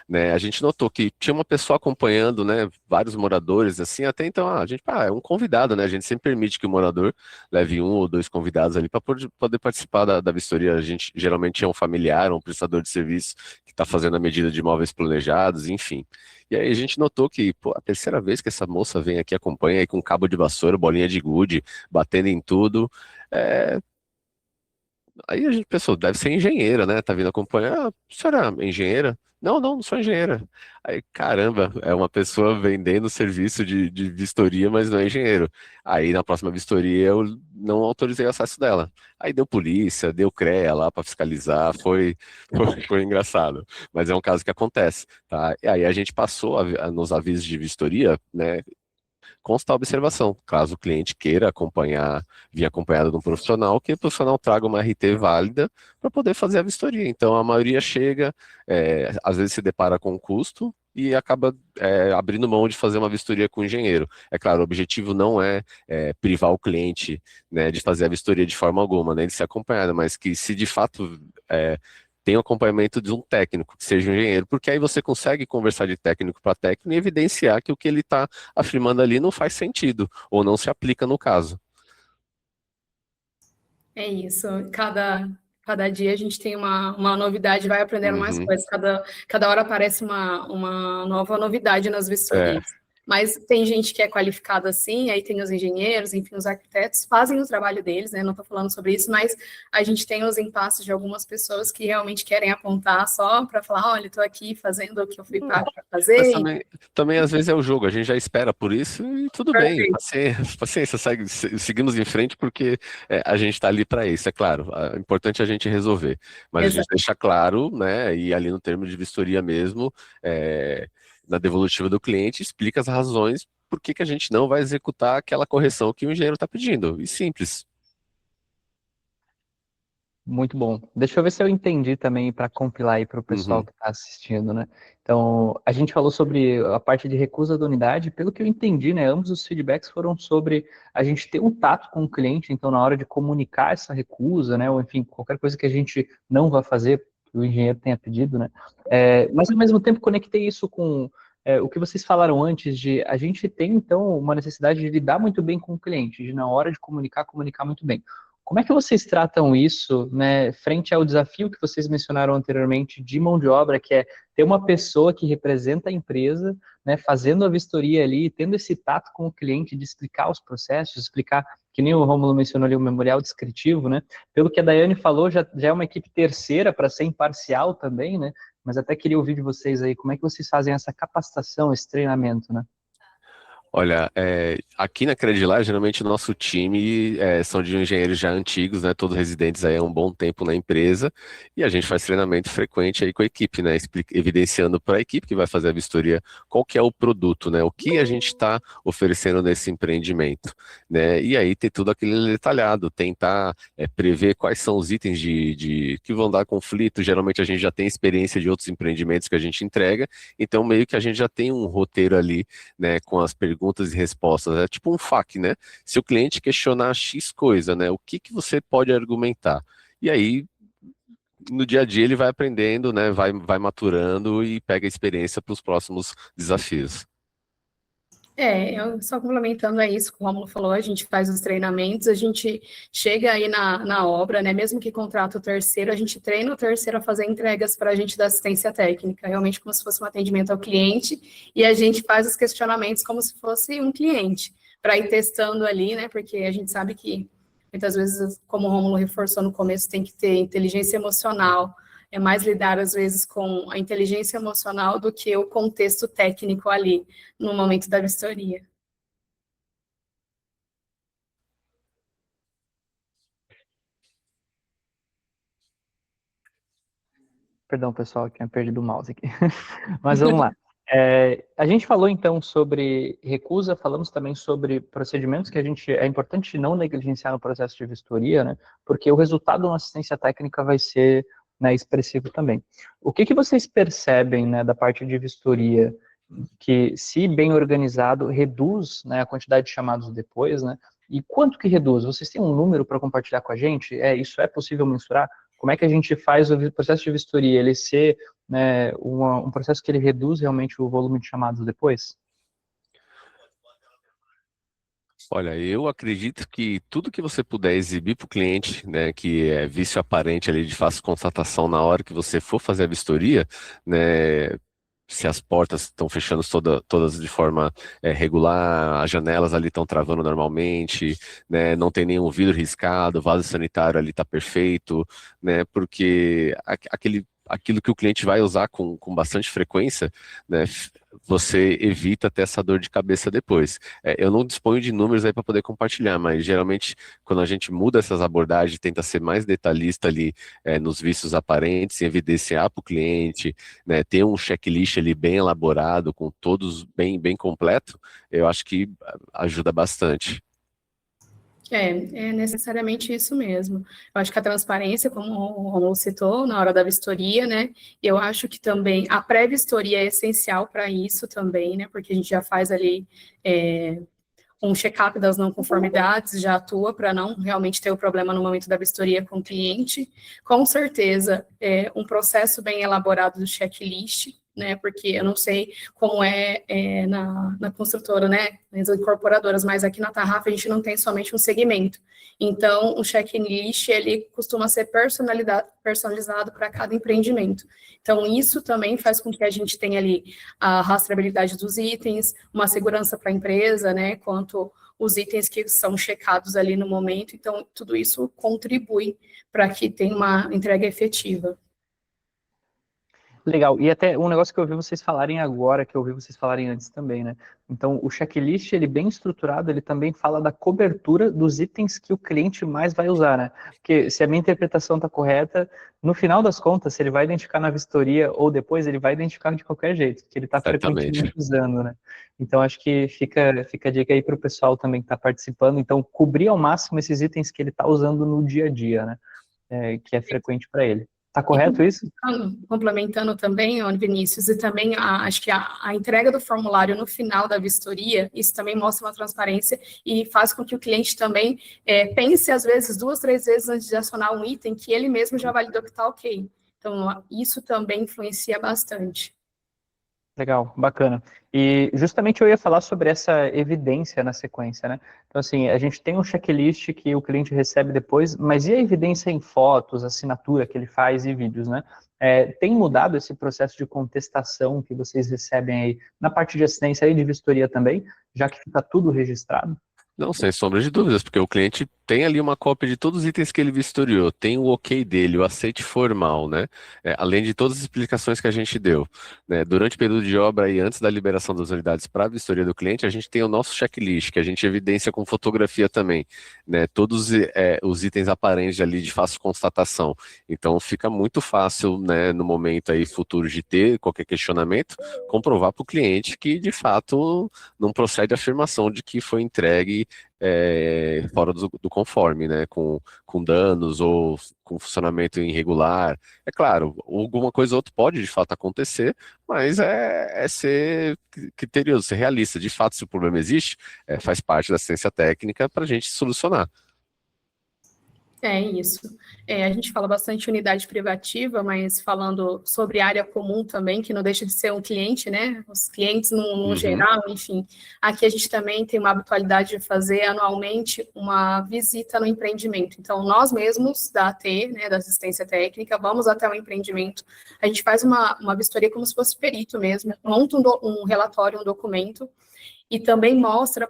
Speaker 2: né? A gente notou que tinha uma pessoa acompanhando, né? Vários moradores, assim, até então, a gente, é um convidado, né? A gente sempre permite que o morador leve 1 ou 2 convidados ali para poder participar da vistoria. A gente geralmente é um familiar, um prestador de serviço que está fazendo a medida de imóveis planejados, enfim. E aí a gente notou que, pô, a terceira vez que essa moça vem aqui, acompanha aí com cabo de vassoura, bolinha de gude, batendo em tudo. É, Aí a gente pensou, deve ser engenheira, né? Tá vindo acompanhar. Ah, a senhora é engenheira? Não, não, não sou engenheira. Aí, caramba, é uma pessoa vendendo serviço de vistoria, mas não é engenheiro. Aí na próxima vistoria eu não autorizei o acesso dela. Aí deu polícia, deu CREA lá para fiscalizar, foi engraçado. Mas é um caso que acontece, tá? E aí a gente passou nos avisos de vistoria, né? Consta a observação, caso o cliente queira acompanhar, vir acompanhado de um profissional, que o profissional traga uma RT válida para poder fazer a vistoria. Então, a maioria chega, às vezes se depara com um custo e acaba abrindo mão de fazer uma vistoria com o engenheiro. É claro, o objetivo não é privar o cliente, né, de fazer a vistoria de forma alguma, né, de ser acompanhado, mas que se de fato tem o acompanhamento de um técnico, que seja um engenheiro, porque aí você consegue conversar de técnico para técnico e evidenciar que o que ele está afirmando ali não faz sentido, ou não se aplica no caso.
Speaker 3: É isso. Cada dia a gente tem uma novidade, vai aprendendo mais coisas. Cada hora aparece uma nova novidade nas vistorias. Mas tem gente que é qualificada assim, aí tem os engenheiros, enfim, os arquitetos fazem o trabalho deles, né? Não estou falando sobre isso, mas a gente tem os impasses de algumas pessoas que realmente querem apontar só para falar, olha, estou aqui fazendo o que eu fui pago para fazer.
Speaker 2: Mas também às vezes é o jogo, a gente já espera por isso e tudo bem, paciência, seguimos em frente porque a gente está ali para isso, é claro, é importante a gente resolver, mas a gente deixa claro, né, e ali no termo de vistoria mesmo, na devolutiva do cliente, explica as razões por que a gente não vai executar aquela correção que o engenheiro está pedindo, e simples.
Speaker 1: Muito bom. Deixa eu ver se eu entendi também para compilar aí para o pessoal que está assistindo, né? Então, a gente falou sobre a parte de recusa da unidade. Pelo que eu entendi, né? Ambos os feedbacks foram sobre a gente ter um tato com o cliente. Então, na hora de comunicar essa recusa, né? Ou enfim, qualquer coisa que a gente não vai fazer, que o engenheiro tenha pedido, né? Mas ao mesmo tempo conectei isso com o que vocês falaram antes de a gente tem então uma necessidade de lidar muito bem com o cliente, de na hora de comunicar muito bem. Como é que vocês tratam isso, né, frente ao desafio que vocês mencionaram anteriormente de mão de obra, que é ter uma pessoa que representa a empresa, né, fazendo a vistoria ali, tendo esse tato com o cliente de explicar os processos, explicar, que nem o Rômulo mencionou ali, o memorial descritivo, né? Pelo que a Daiane falou, já é uma equipe terceira para ser imparcial também, né? Mas até queria ouvir de vocês aí, como é que vocês fazem essa capacitação, esse treinamento, né?
Speaker 2: Olha, aqui na Credilar, geralmente o nosso time são de engenheiros já antigos, né, todos residentes aí há um bom tempo na empresa, e a gente faz treinamento frequente aí com a equipe, né, evidenciando para a equipe que vai fazer a vistoria qual que é o produto, né, o que a gente está oferecendo nesse empreendimento, né, e aí ter tudo aquilo detalhado, tentar prever quais são os itens que vão dar conflito. Geralmente a gente já tem experiência de outros empreendimentos que a gente entrega, então meio que a gente já tem um roteiro ali, né, com as perguntas e respostas, é tipo um FAQ, né? Se o cliente questionar X coisa, né? O que você pode argumentar? E aí, no dia a dia, ele vai aprendendo, né? Vai maturando e pega a experiência para os próximos desafios.
Speaker 3: Eu só complementando a isso que o Rômulo falou, a gente faz os treinamentos, a gente chega aí na obra, né, mesmo que contrata o terceiro, a gente treina o terceiro a fazer entregas para a gente da assistência técnica, realmente como se fosse um atendimento ao cliente, e a gente faz os questionamentos como se fosse um cliente, para ir testando ali, né, porque a gente sabe que muitas vezes, como o Rômulo reforçou no começo, tem que ter inteligência emocional, é mais lidar, às vezes, com a inteligência emocional do que o contexto técnico ali, no momento da vistoria.
Speaker 1: Perdão, pessoal, eu tinha perdido o mouse aqui. Mas vamos lá. A gente falou então sobre recusa, falamos também sobre procedimentos que é importante não negligenciar no processo de vistoria, né? Porque o resultado de uma assistência técnica vai ser, né, expressivo também. O que vocês percebem, né, da parte de vistoria que, se bem organizado, reduz, né, a quantidade de chamados depois, né? E quanto que reduz? Vocês têm um número para compartilhar com a gente? Isso é possível mensurar? Como é que a gente faz o processo de vistoria ele ser, né, um processo que ele reduz realmente o volume de chamados depois?
Speaker 2: Olha, eu acredito que tudo que você puder exibir para o cliente, né, que é vício aparente ali de fácil constatação na hora que você for fazer a vistoria, né, se as portas estão fechando todas de forma regular, as janelas ali estão travando normalmente, né, não tem nenhum vidro riscado, o vaso sanitário ali está perfeito, né, porque aquilo que o cliente vai usar com bastante frequência, né, você evita ter essa dor de cabeça depois. Eu não disponho de números aí para poder compartilhar, mas geralmente quando a gente muda essas abordagens, tenta ser mais detalhista ali nos vícios aparentes, evidenciar para o cliente, né, ter um checklist ali bem elaborado, com todos bem completo, eu acho que ajuda bastante.
Speaker 3: É necessariamente isso mesmo. Eu acho que a transparência, como o Romulo citou, na hora da vistoria, né? Eu acho que também a pré-vistoria é essencial para isso também, né? Porque a gente já faz ali um check-up das não conformidades, já atua para não realmente ter o problema no momento da vistoria com o cliente. Com certeza, um processo bem elaborado do checklist, né, porque eu não sei como na construtora, né, nas incorporadoras, mas aqui na Tarraf a gente não tem somente um segmento. Então, o checklist, ele costuma ser personalizado para cada empreendimento. Então, isso também faz com que a gente tenha ali a rastreabilidade dos itens, uma segurança para a empresa, né, quanto os itens que são checados ali no momento. Então, tudo isso contribui para que tenha uma entrega efetiva.
Speaker 1: Legal. E até um negócio que eu ouvi vocês falarem agora, que eu ouvi vocês falarem antes também, né? Então, o checklist, ele bem estruturado, ele também fala da cobertura dos itens que o cliente mais vai usar, né? Porque se a minha interpretação está correta, no final das contas, se ele vai identificar na vistoria ou depois, ele vai identificar de qualquer jeito, porque ele está frequentemente usando, né? Então, acho que fica a dica aí para o pessoal também que está participando. Então, cobrir ao máximo esses itens que ele está usando no dia a dia, né? Que é frequente para ele. Tá correto isso?
Speaker 3: Complementando também, Vinícius, e também acho que a entrega do formulário no final da vistoria, isso também mostra uma transparência e faz com que o cliente também pense, às vezes, 2, 3 vezes antes de acionar um item que ele mesmo já validou que está ok. Então, isso também influencia bastante.
Speaker 1: Legal, bacana. E justamente eu ia falar sobre essa evidência na sequência, né? Então, assim, a gente tem um checklist que o cliente recebe depois, mas e a evidência em fotos, assinatura que ele faz e vídeos, né? Tem mudado esse processo de contestação que vocês recebem aí na parte de assistência e de vistoria também, já que fica tudo registrado?
Speaker 2: Não, sem sombra de dúvidas, porque o cliente tem ali uma cópia de todos os itens que ele vistoriou, tem o ok dele, o aceite formal, né? Além de todas as explicações que a gente deu, né? Durante o período de obra e antes da liberação das unidades para a vistoria do cliente, a gente tem o nosso checklist, que a gente evidencia com fotografia também, né? Todos os itens aparentes ali de fácil constatação. Então fica muito fácil, né, no momento aí futuro de ter qualquer questionamento, comprovar para o cliente que de fato não procede a afirmação de que foi entregue fora do conforme, né, com danos ou com funcionamento irregular. É claro, alguma coisa ou outra pode de fato acontecer, mas é ser criterioso, ser realista. De fato, se o problema existe, faz parte da assistência técnica para a gente solucionar.
Speaker 3: É isso. A gente fala bastante unidade privativa, mas falando sobre área comum também, que não deixa de ser um cliente, né? Os clientes no geral, enfim. Aqui a gente também tem uma habitualidade de fazer anualmente uma visita no empreendimento. Então, nós mesmos, da AT, né, da assistência técnica, vamos até o empreendimento, a gente faz uma vistoria como se fosse perito mesmo, monta um relatório, um documento, e também mostra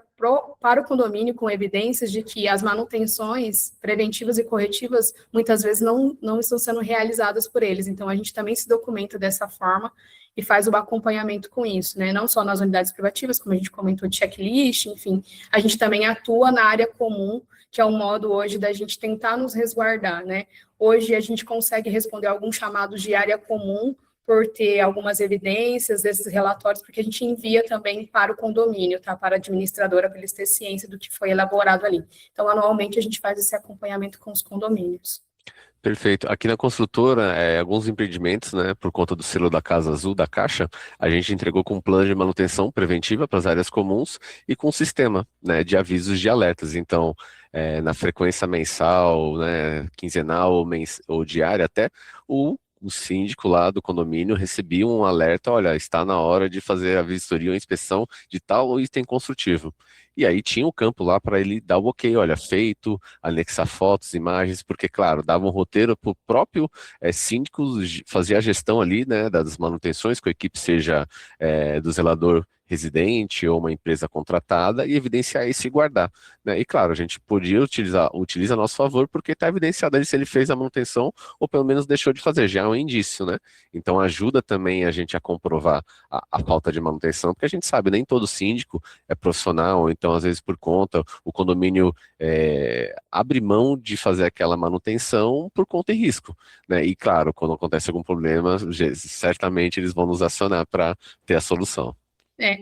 Speaker 3: para o condomínio com evidências de que as manutenções preventivas e corretivas muitas vezes não estão sendo realizadas por eles. Então, a gente também se documenta dessa forma e faz o acompanhamento com isso, né? Não só nas unidades privativas, como a gente comentou, de checklist, enfim, a gente também atua na área comum, que é um modo hoje da gente tentar nos resguardar, né? Hoje a gente consegue responder alguns chamados de área comum por ter algumas evidências desses relatórios, porque a gente envia também para o condomínio, tá? Para a administradora, para eles terem ciência do que foi elaborado ali. Então, anualmente, a gente faz esse acompanhamento com os condomínios.
Speaker 2: Perfeito. Aqui na construtora, alguns empreendimentos, né, por conta do selo da Casa Azul, da Caixa, a gente entregou com um plano de manutenção preventiva para as áreas comuns e com um sistema, né, de avisos de alertas. Então, na frequência mensal, né, quinzenal ou diária até, o síndico lá do condomínio recebia um alerta, olha, está na hora de fazer a vistoria ou inspeção de tal item construtivo. E aí tinha o campo lá para ele dar o ok, olha, feito, anexar fotos, imagens, porque, claro, dava um roteiro para o próprio síndico fazer a gestão ali, né, das manutenções, que a equipe seja do zelador residente ou uma empresa contratada e evidenciar isso e guardar, né? E claro, a gente podia utiliza a nosso favor porque está evidenciado ali se ele fez a manutenção ou pelo menos deixou de fazer, já é um indício, né? Então ajuda também a gente a comprovar a falta de manutenção, porque a gente sabe, nem todo síndico é profissional, ou então às vezes por conta, o condomínio abre mão de fazer aquela manutenção por conta e risco, né? E claro, quando acontece algum problema, certamente eles vão nos acionar para ter a solução.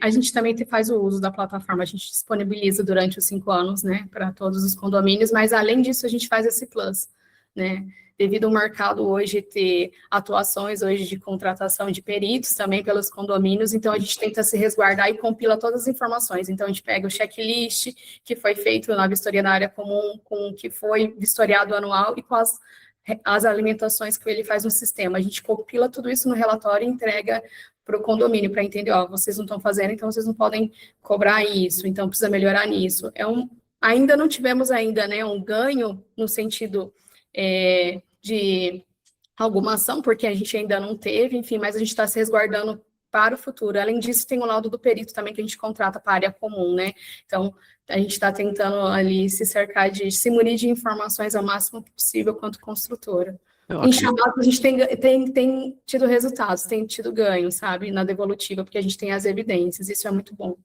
Speaker 3: A gente também faz o uso da plataforma, a gente disponibiliza durante os 5 anos, né, para todos os condomínios, mas além disso a gente faz esse plus, né, devido ao mercado hoje ter atuações hoje de contratação de peritos também pelos condomínios, então a gente tenta se resguardar e compila todas as informações, então a gente pega o checklist que foi feito na vistoria da área comum, com o que foi vistoriado anual e com as alimentações que ele faz no sistema, a gente compila tudo isso no relatório e entrega para o condomínio, para entender, ó, vocês não estão fazendo, então vocês não podem cobrar isso, então precisa melhorar nisso. Ainda não tivemos né, um ganho no sentido de alguma ação, porque a gente ainda não teve, enfim, mas a gente está se resguardando para o futuro. Além disso, tem o laudo do perito também que a gente contrata para a área comum, né? Então, a gente está tentando ali se cercar se munir de informações ao máximo possível quanto construtora. Em chamados, a gente tem tido resultados, tem tido ganho, sabe, na devolutiva, porque a gente tem as evidências, isso é muito bom.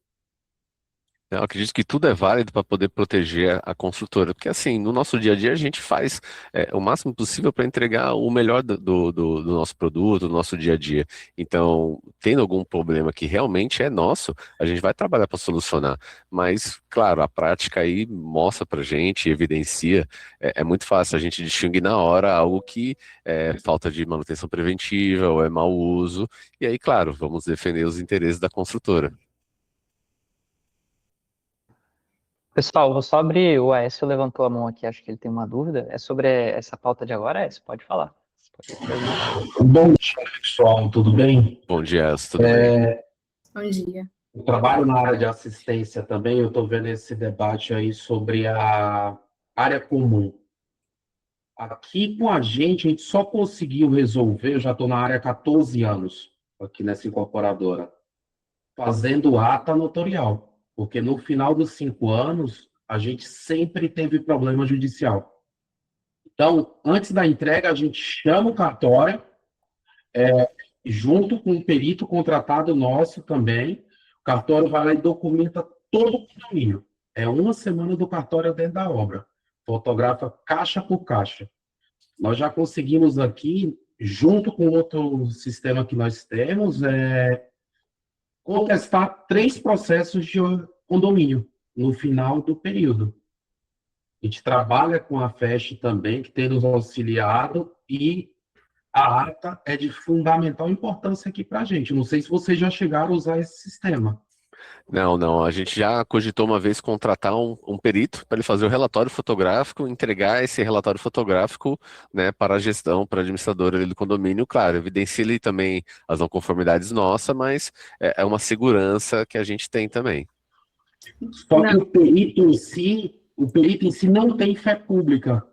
Speaker 2: Eu acredito que tudo é válido para poder proteger a construtora, porque assim, no nosso dia a dia a gente faz o máximo possível para entregar o melhor do nosso produto, do nosso dia a dia. Então, tendo algum problema que realmente é nosso, a gente vai trabalhar para solucionar. Mas, claro, a prática aí mostra para a gente, evidencia, é muito fácil a gente distinguir na hora algo que é falta de manutenção preventiva ou é mau uso, e aí, claro, vamos defender os interesses da construtora.
Speaker 1: Pessoal, vou só abrir, o Aécio levantou a mão aqui, acho que ele tem uma dúvida. É sobre essa pauta de agora, Aécio? Pode falar.
Speaker 4: Bom dia, pessoal, tudo bem?
Speaker 2: Bom dia, Aécio, tudo bem?
Speaker 3: Bom dia.
Speaker 4: Eu trabalho na área de assistência também, eu estou vendo esse debate aí sobre a área comum. Aqui com a gente só conseguiu resolver, eu já estou na área há 14 anos, aqui nessa incorporadora, fazendo ata notorial. Porque no final dos 5 anos, a gente sempre teve problema judicial. Então, antes da entrega, a gente chama o cartório, junto com um perito contratado nosso também. O cartório vai lá e documenta todo o condomínio. É 1 semana do cartório dentro da obra. Fotografa caixa por caixa. Nós já conseguimos aqui, junto com outro sistema que nós temos, contestar 3 processos de condomínio no final do período. A gente trabalha com a FEST também, que tem nos auxiliado, e a ata é de fundamental importância aqui para a gente. Não sei se vocês já chegaram a usar esse sistema.
Speaker 2: Não. A gente já cogitou uma vez contratar um perito para ele fazer o relatório fotográfico, entregar esse relatório fotográfico, né, para a gestão, para a administradora ali do condomínio. Claro, evidencia ali também as não conformidades nossas, mas é uma segurança que a gente tem também.
Speaker 4: Só que o perito em si não tem fé pública.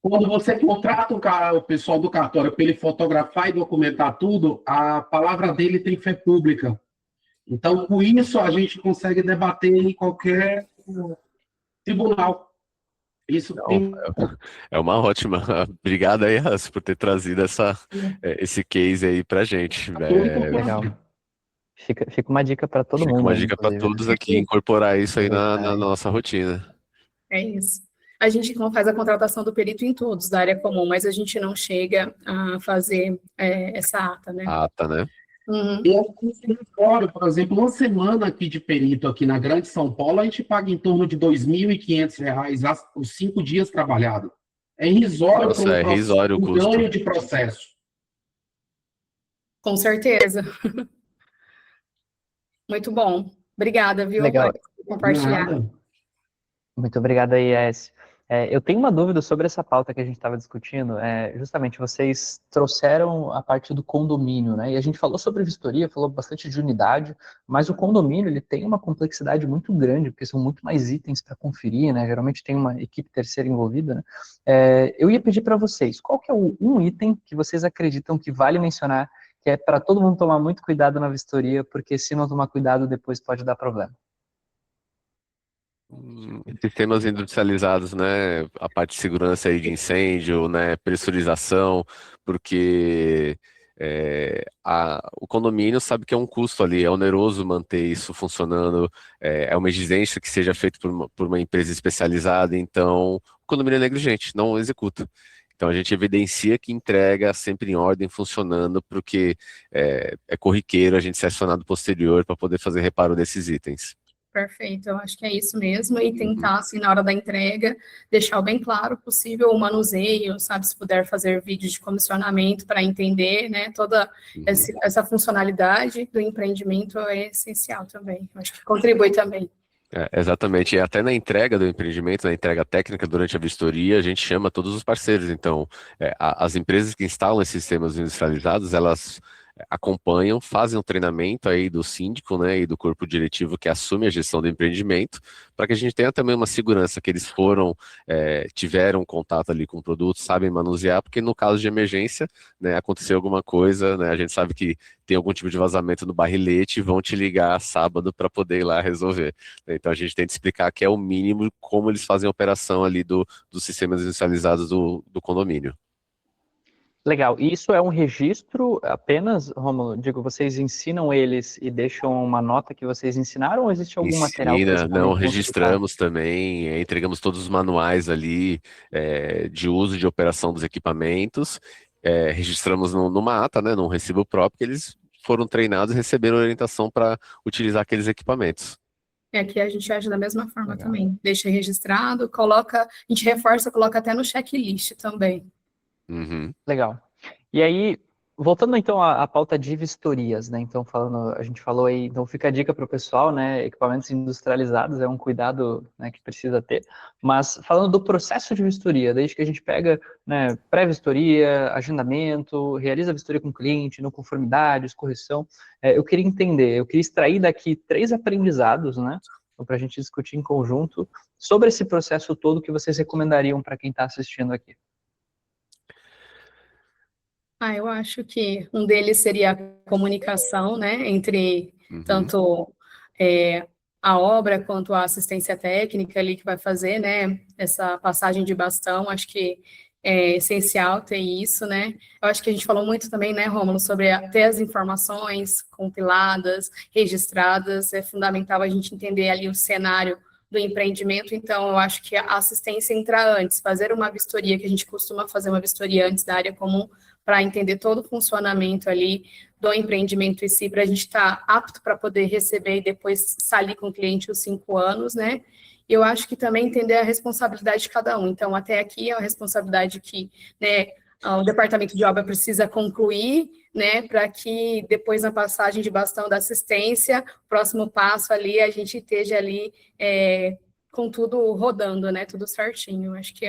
Speaker 4: Quando você contrata o pessoal do cartório para ele fotografar e documentar tudo, a palavra dele tem fé pública. Então, com isso, a gente consegue debater em qualquer tribunal. Isso tem...
Speaker 2: É uma ótima. Obrigado aí, Raso, por ter trazido esse case aí pra gente.
Speaker 1: Legal. Fica uma dica para todo
Speaker 2: Fica
Speaker 1: mundo
Speaker 2: uma
Speaker 1: aí,
Speaker 2: dica para
Speaker 1: inclusive,
Speaker 2: todos
Speaker 1: né?
Speaker 2: aqui incorporar isso aí na
Speaker 1: Aproveitar aí.
Speaker 2: nossa rotina.
Speaker 3: É isso. A gente não faz a contratação do perito em todos da área comum, mas a gente não chega a fazer essa ata, né?
Speaker 2: Ata, né?
Speaker 3: Uhum.
Speaker 4: E assim, fora, por exemplo, uma semana aqui de perito aqui na Grande São Paulo, a gente paga em torno de R$ 2.500 os 5 dias trabalhados. É irrisório para
Speaker 2: Nossa, é irrisório o
Speaker 4: um
Speaker 2: custo.
Speaker 4: ganho de processo.
Speaker 3: Com certeza. Muito bom. Obrigada, viu,
Speaker 1: Legal.
Speaker 3: por compartilhar.
Speaker 4: Nada.
Speaker 1: Muito obrigado aí, Aécio. Eu tenho uma dúvida sobre essa pauta que a gente estava discutindo. Justamente, vocês trouxeram a parte do condomínio, né? E a gente falou sobre vistoria, falou bastante de unidade, mas o condomínio ele tem uma complexidade muito grande, porque são muito mais itens para conferir, né? Geralmente tem uma equipe terceira envolvida, né? Eu ia pedir para vocês, qual que é um item que vocês acreditam que vale mencionar, que é para todo mundo tomar muito cuidado na vistoria, porque se não tomar cuidado, depois pode dar problema.
Speaker 2: Sistemas industrializados, né? A parte de segurança aí de incêndio, né? Pressurização, porque o condomínio sabe que é um custo ali, é oneroso manter isso funcionando, é uma exigência que seja feito por uma empresa especializada, então o condomínio é negligente, não executa. Então a gente evidencia que entrega sempre em ordem, funcionando, porque é corriqueiro a gente ser acionado posterior para poder fazer reparo desses itens.
Speaker 3: Perfeito, eu acho que é isso mesmo, e tentar, assim, na hora da entrega, deixar bem claro possível o manuseio, sabe, se puder fazer vídeo de comissionamento para entender, né, toda essa funcionalidade do empreendimento é essencial também, eu acho que contribui também.
Speaker 2: Exatamente, e até na entrega do empreendimento, na entrega técnica durante a vistoria, a gente chama todos os parceiros. Então, as empresas que instalam esses sistemas industrializados, elas acompanham, fazem um treinamento aí do síndico, né, e do corpo diretivo que assume a gestão do empreendimento, para que a gente tenha também uma segurança que eles tiveram contato ali com o produto, sabem manusear, porque no caso de emergência, né, aconteceu alguma coisa, né, a gente sabe que tem algum tipo de vazamento no barrilete e vão te ligar sábado para poder ir lá resolver. Então a gente tem que explicar que é o mínimo como eles fazem a operação ali dos sistemas industrializados do condomínio.
Speaker 1: Legal. E isso é um registro apenas, Rômulo? Digo, vocês ensinam eles e deixam uma nota que vocês ensinaram ou existe algum material que eles podem
Speaker 2: Não,
Speaker 1: consultar?
Speaker 2: registramos também, entregamos todos os manuais ali de uso e de operação dos equipamentos, registramos numa ata, né, num recibo próprio, que eles foram treinados e receberam orientação para utilizar aqueles equipamentos.
Speaker 3: Aqui a gente age da mesma forma
Speaker 1: Legal.
Speaker 3: também, deixa registrado, coloca, a gente reforça, coloca até no checklist também.
Speaker 2: Uhum.
Speaker 1: Legal. E aí, voltando então à pauta de vistorias, né? Então, a gente falou aí, então fica a dica para o pessoal, né? Equipamentos industrializados é um cuidado, né, que precisa ter. Mas falando do processo de vistoria, desde que a gente pega, né, pré-vistoria, agendamento, realiza a vistoria com o cliente, não conformidades, correção, eu queria entender, eu queria extrair daqui 3 aprendizados, né? Para a gente discutir em conjunto sobre esse processo todo que vocês recomendariam para quem está assistindo aqui.
Speaker 3: Eu acho que um deles seria a comunicação, né, entre tanto a obra quanto a assistência técnica ali que vai fazer, né, essa passagem de bastão, acho que é essencial ter isso, né. Eu acho que a gente falou muito também, né, Rômulo, sobre ter as informações compiladas, registradas, é fundamental a gente entender ali o cenário do empreendimento, então eu acho que a assistência entra antes, fazer uma vistoria, que a gente costuma fazer uma vistoria antes da área comum, para entender todo o funcionamento ali do empreendimento em si, para a gente estar apto para poder receber e depois sair com o cliente os 5 anos, né? Eu acho que também entender a responsabilidade de cada um. Então, até aqui é a responsabilidade que, né, o departamento de obra precisa concluir, né, para que depois na passagem de bastão da assistência, próximo passo ali, a gente esteja ali com tudo rodando, né, tudo certinho. Acho que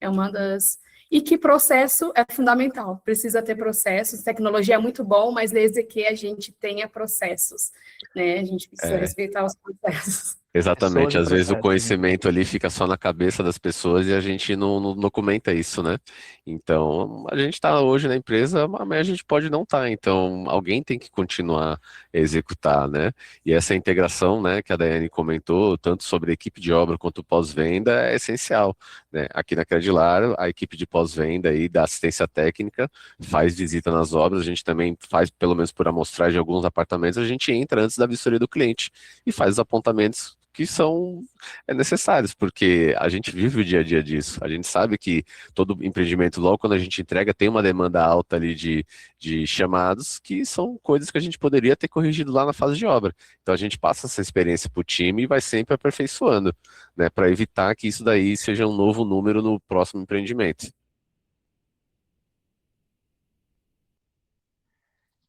Speaker 3: é uma das... E que processo é fundamental, precisa ter processos, tecnologia é muito bom, mas desde que a gente tenha processos, né, a gente precisa respeitar os processos.
Speaker 1: pessoas
Speaker 2: Exatamente,
Speaker 1: e
Speaker 2: às vezes o
Speaker 1: processos, né?
Speaker 2: conhecimento ali fica só na cabeça das pessoas e a gente não comenta isso, né? Então, a gente está hoje na empresa, mas amanhã a gente pode não estar, então alguém tem que continuar a executar, né? E essa integração, né, que a Daiane comentou, tanto sobre a equipe de obra quanto pós-venda, é essencial, né? Aqui na Credilar, a equipe de pós-venda e da assistência técnica faz visita nas obras, a gente também faz, pelo menos por amostragem de alguns apartamentos, a gente entra antes da vistoria do cliente e faz os apontamentos que são necessários, porque a gente vive o dia a dia disso. A gente sabe que todo empreendimento, logo quando a gente entrega, tem uma demanda alta ali de chamados, que são coisas que a gente poderia ter corrigido lá na fase de obra. Então a gente passa essa experiência para o time e vai sempre aperfeiçoando, né, para evitar que isso daí seja um novo número no próximo empreendimento.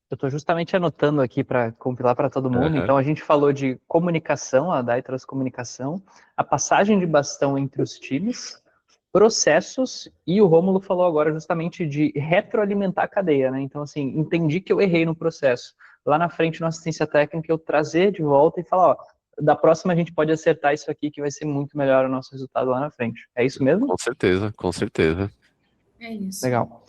Speaker 1: Eu estou justamente anotando aqui para compilar para todo mundo.
Speaker 2: Aham.
Speaker 1: Então, a gente falou de comunicação, a DAI trouxe comunicação, a passagem de bastão entre os times, processos, e o Rômulo falou agora justamente de retroalimentar a cadeia, né? Então, assim, entendi que eu errei no processo. Lá na frente, na assistência técnica, eu trazer de volta e falar, ó, da próxima a gente pode acertar isso aqui que vai ser muito melhor o nosso resultado lá na frente. É isso mesmo?
Speaker 2: Com certeza, com certeza.
Speaker 3: É isso.
Speaker 1: Legal.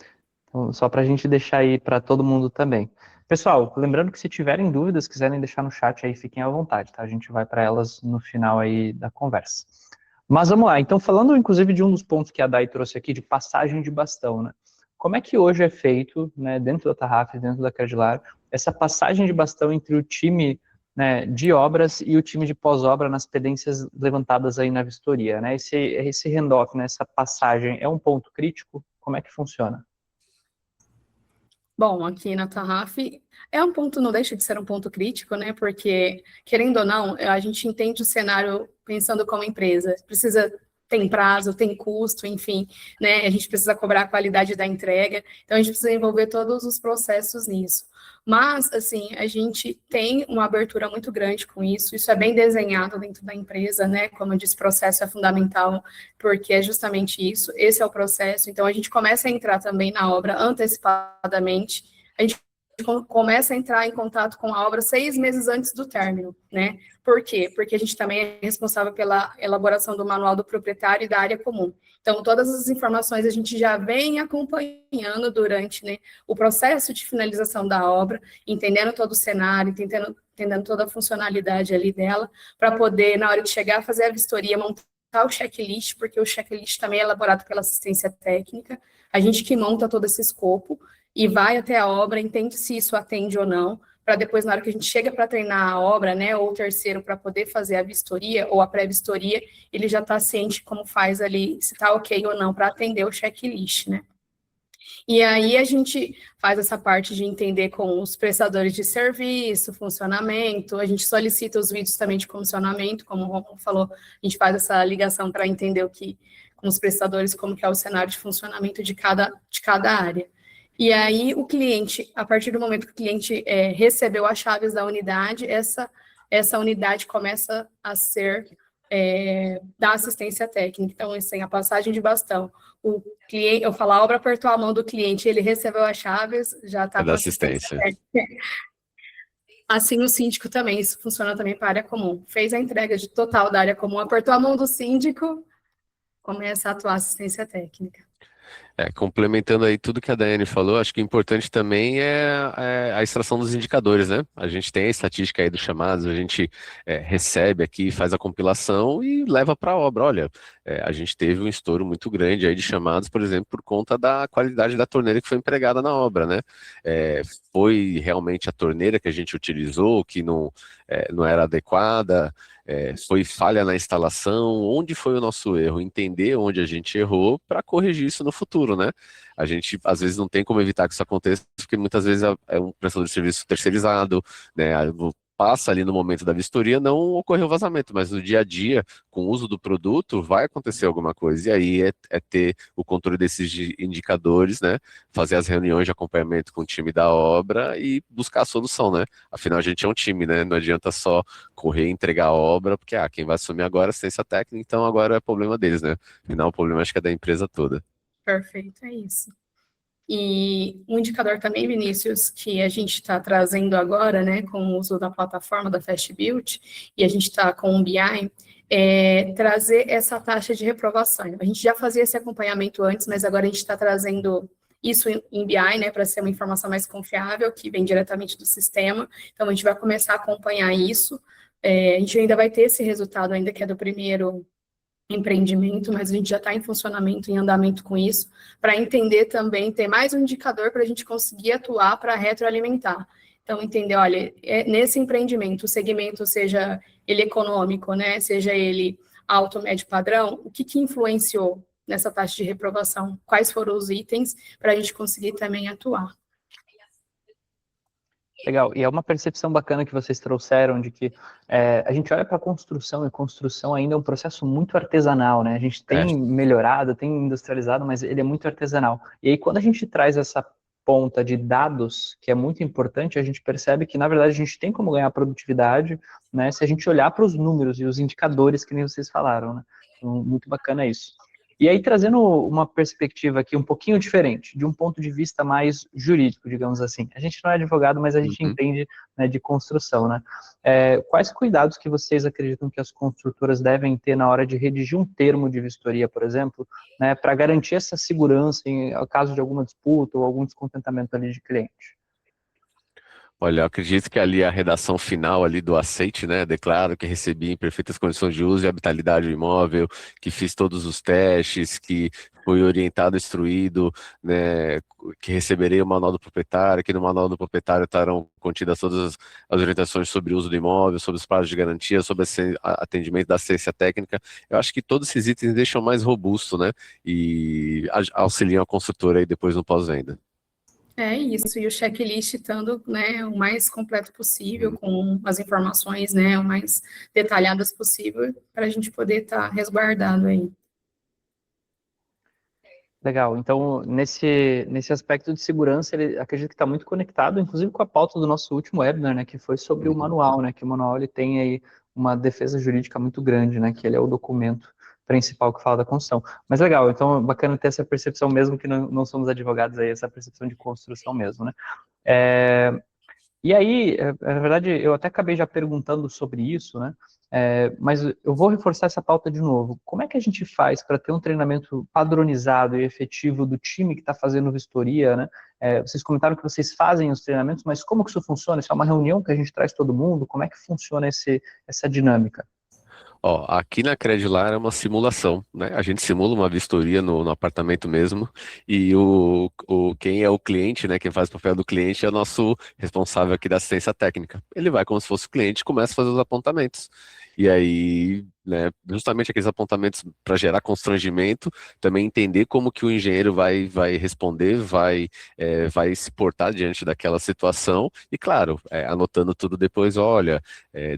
Speaker 1: Então, só para a gente deixar aí para todo mundo também. Pessoal, lembrando que se tiverem dúvidas, quiserem deixar no chat aí, fiquem à vontade, tá? A gente vai para elas no final aí da conversa. Mas vamos lá, então falando inclusive de um dos pontos que a Dai trouxe aqui, de passagem de bastão, né? Como é que hoje é feito, né, dentro da Tarraf, dentro da Credilar, essa passagem de bastão entre o time, né, de obras e o time de pós-obra nas pendências levantadas aí na vistoria, né? Esse handoff, né, essa passagem é um ponto crítico? Como é que funciona?
Speaker 3: Bom, aqui na Tarraf é um ponto, não deixa de ser um ponto crítico, né? Porque, querendo ou não, a gente entende o cenário pensando como empresa. Precisa, tem prazo, tem custo, enfim, né? A gente precisa cobrar a qualidade da entrega, então a gente precisa envolver todos os processos nisso. Mas, assim, a gente tem uma abertura muito grande com isso é bem desenhado dentro da empresa, né? Como eu disse, processo é fundamental, porque é justamente isso, esse é o processo. Então, a gente começa a entrar também na obra antecipadamente, a gente começa a entrar em contato com a obra 6 meses antes do término, né? Por quê? Porque a gente também é responsável pela elaboração do manual do proprietário e da área comum. Então, todas as informações a gente já vem acompanhando durante, né, o processo de finalização da obra, entendendo todo o cenário, entendendo toda a funcionalidade ali dela, para poder, na hora de chegar, fazer a vistoria, montar o checklist, porque o checklist também é elaborado pela assistência técnica, a gente que monta todo esse escopo e vai até a obra, entende se isso atende ou não, para depois, na hora que a gente chega para treinar a obra, né, ou o terceiro para poder fazer a vistoria ou a pré-vistoria, ele já está ciente como faz ali, se está ok ou não, para atender o checklist, né. E aí a gente faz essa parte de entender com os prestadores de serviço, funcionamento, a gente solicita os vídeos também de funcionamento, como o Romulo falou, a gente faz essa ligação para entender com os prestadores, como que é o cenário de funcionamento de cada área. E aí o cliente, a partir do momento que o cliente recebeu as chaves da unidade, essa unidade começa a ser da assistência técnica. Então, assim, a passagem de bastão. O cliente, eu falo, a obra apertou a mão do cliente, ele recebeu as chaves, já está
Speaker 2: É
Speaker 3: com
Speaker 2: da
Speaker 3: assistência
Speaker 2: assistência.
Speaker 3: técnica. Assim, o síndico também, isso funciona também para a área comum. Fez a entrega de total da área comum, apertou a mão do síndico, começa a atuar a assistência técnica.
Speaker 2: Complementando aí tudo que a Daiane falou, acho que o importante também é a extração dos indicadores, né? A gente tem a estatística aí dos chamados, a gente recebe aqui, faz a compilação e leva para a obra. Olha, a gente teve um estouro muito grande aí de chamados, por exemplo, por conta da qualidade da torneira que foi empregada na obra, né? Foi realmente a torneira que a gente utilizou, que não era adequada, foi falha na instalação, onde foi o nosso erro, entender onde a gente errou para corrigir isso no futuro, né? A gente, às vezes, não tem como evitar que isso aconteça, porque muitas vezes é um prestador de serviço terceirizado, né? Passa ali no momento da vistoria, não ocorreu vazamento, mas no dia a dia, com o uso do produto, vai acontecer alguma coisa. E aí é ter o controle desses indicadores, né? Fazer as reuniões de acompanhamento com o time da obra e buscar a solução, né? Afinal, a gente é um time, né? Não adianta só correr e entregar a obra, porque quem vai assumir agora é a assistência técnica, então agora é problema deles, né? Afinal, o problema acho que é da empresa toda.
Speaker 3: Perfeito, é isso. E um indicador também, Vinícius, que a gente está trazendo agora, né, com o uso da plataforma da FastBuild, e a gente está com o BI, é trazer essa taxa de reprovação. A gente já fazia esse acompanhamento antes, mas agora a gente está trazendo isso em BI, né, para ser uma informação mais confiável, que vem diretamente do sistema. Então, a gente vai começar a acompanhar isso. A gente ainda vai ter esse resultado ainda, que é do primeiro empreendimento, mas a gente já está em funcionamento, em andamento com isso, para entender também, ter mais um indicador para a gente conseguir atuar para retroalimentar. Então, entender, olha, nesse empreendimento, o segmento, seja ele econômico, né, seja ele alto, médio, padrão, o que influenciou nessa taxa de reprovação? Quais foram os itens para a gente conseguir também atuar?
Speaker 1: Legal, e é uma percepção bacana que vocês trouxeram de que a gente olha para a construção, e construção ainda é um processo muito artesanal, né? A gente tem melhorado, tem industrializado, mas ele é muito artesanal. E aí, quando a gente traz essa ponta de dados, que é muito importante, a gente percebe que, na verdade, a gente tem como ganhar produtividade, né? Se a gente olhar para os números e os indicadores que nem vocês falaram, né? Então, muito bacana isso. E aí, trazendo uma perspectiva aqui um pouquinho diferente, de um ponto de vista mais jurídico, digamos assim. A gente não é advogado, mas a gente entende, né, de construção, né? Quais cuidados que vocês acreditam que as construtoras devem ter na hora de redigir um termo de vistoria, por exemplo, né, para garantir essa segurança em caso de alguma disputa ou algum descontentamento ali de cliente?
Speaker 2: Olha, eu acredito que ali a redação final ali do aceite, né, declaro que recebi em perfeitas condições de uso e habitabilidade do imóvel, que fiz todos os testes, que fui orientado, instruído, né, que receberei o manual do proprietário, que no manual do proprietário estarão contidas todas as orientações sobre o uso do imóvel, sobre os prazos de garantia, sobre atendimento da assistência técnica. Eu acho que todos esses itens deixam mais robusto, né, e auxiliam a construtora aí depois no pós-venda.
Speaker 3: É isso, e o checklist estando, né, o mais completo possível, com as informações, né, o mais detalhadas possível, para a gente poder estar resguardado aí.
Speaker 1: Legal, então nesse aspecto de segurança, ele acredito que está muito conectado, inclusive com a pauta do nosso último webinar, né, que foi sobre o manual, né, que o manual ele tem aí uma defesa jurídica muito grande, né, que ele é o documento principal que fala da construção. Mas legal, então bacana ter essa percepção mesmo que não somos advogados aí, essa percepção de construção mesmo, né. E aí, na verdade, eu até acabei já perguntando sobre isso, né? Mas eu vou reforçar essa pauta de novo. Como é que a gente faz para ter um treinamento padronizado e efetivo do time que está fazendo vistoria, né? Vocês comentaram que vocês fazem os treinamentos, mas como que isso funciona? Isso é uma reunião que a gente traz todo mundo? Como é que funciona essa dinâmica?
Speaker 2: Ó, aqui na Credilar é uma simulação, né? A gente simula uma vistoria no apartamento mesmo e quem é o cliente, né? Quem faz o papel do cliente é o nosso responsável aqui da assistência técnica. Ele vai como se fosse o cliente e começa a fazer os apontamentos. E aí, né, justamente aqueles apontamentos para gerar constrangimento, também entender como que o engenheiro vai responder, vai se portar diante daquela situação e, claro, anotando tudo depois, olha,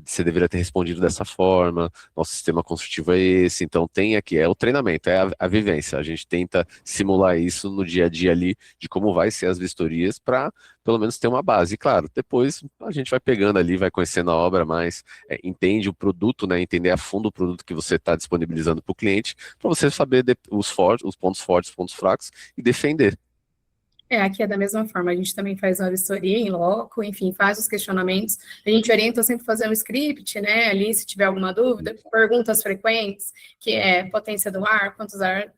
Speaker 2: você deveria ter respondido dessa forma, nosso sistema construtivo é esse, então tem aqui, é o treinamento, é a vivência, a gente tenta simular isso no dia a dia ali, de como vai ser as vistorias, para pelo menos ter uma base, claro, depois a gente vai pegando ali, vai conhecendo a obra mais, entende o produto, né, entender a fundo o produto que você está disponibilizando para o cliente, para você saber os pontos fortes, os pontos fracos e defender.
Speaker 3: Aqui é da mesma forma, a gente também faz uma vistoria em loco, enfim, faz os questionamentos, a gente orienta sempre a fazer um script, né, ali, se tiver alguma dúvida, perguntas frequentes, que é potência do ar, quantos ar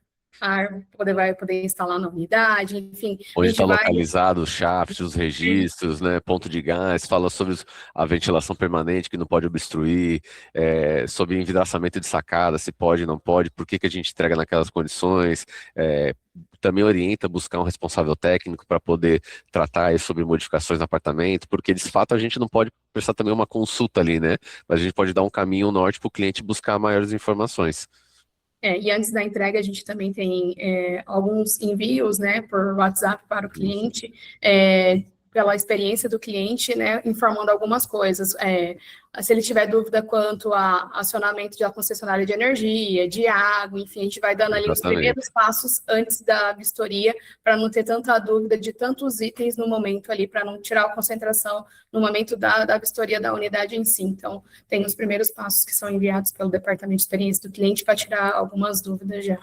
Speaker 3: vai poder instalar na unidade, enfim.
Speaker 2: Onde está localizado os shafts, os registros, né, ponto de gás, fala sobre a ventilação permanente que não pode obstruir, sobre envidraçamento de sacada, se pode, não pode, por que a gente entrega naquelas condições, também orienta a buscar um responsável técnico para poder tratar aí sobre modificações no apartamento, porque de fato a gente não pode prestar também uma consulta ali, né, mas a gente pode dar um caminho norte para o cliente buscar maiores informações.
Speaker 3: E antes da entrega, a gente também tem alguns envios, né, por WhatsApp para o cliente, pela experiência do cliente, né, informando algumas coisas. Se ele tiver dúvida quanto a acionamento da concessionária de energia, de água, enfim, a gente vai dando ali os primeiros passos antes da vistoria, para não ter tanta dúvida de tantos itens no momento ali, para não tirar a concentração no momento da vistoria da unidade em si. Então, tem os primeiros passos que são enviados pelo departamento de experiência do cliente para tirar algumas dúvidas já.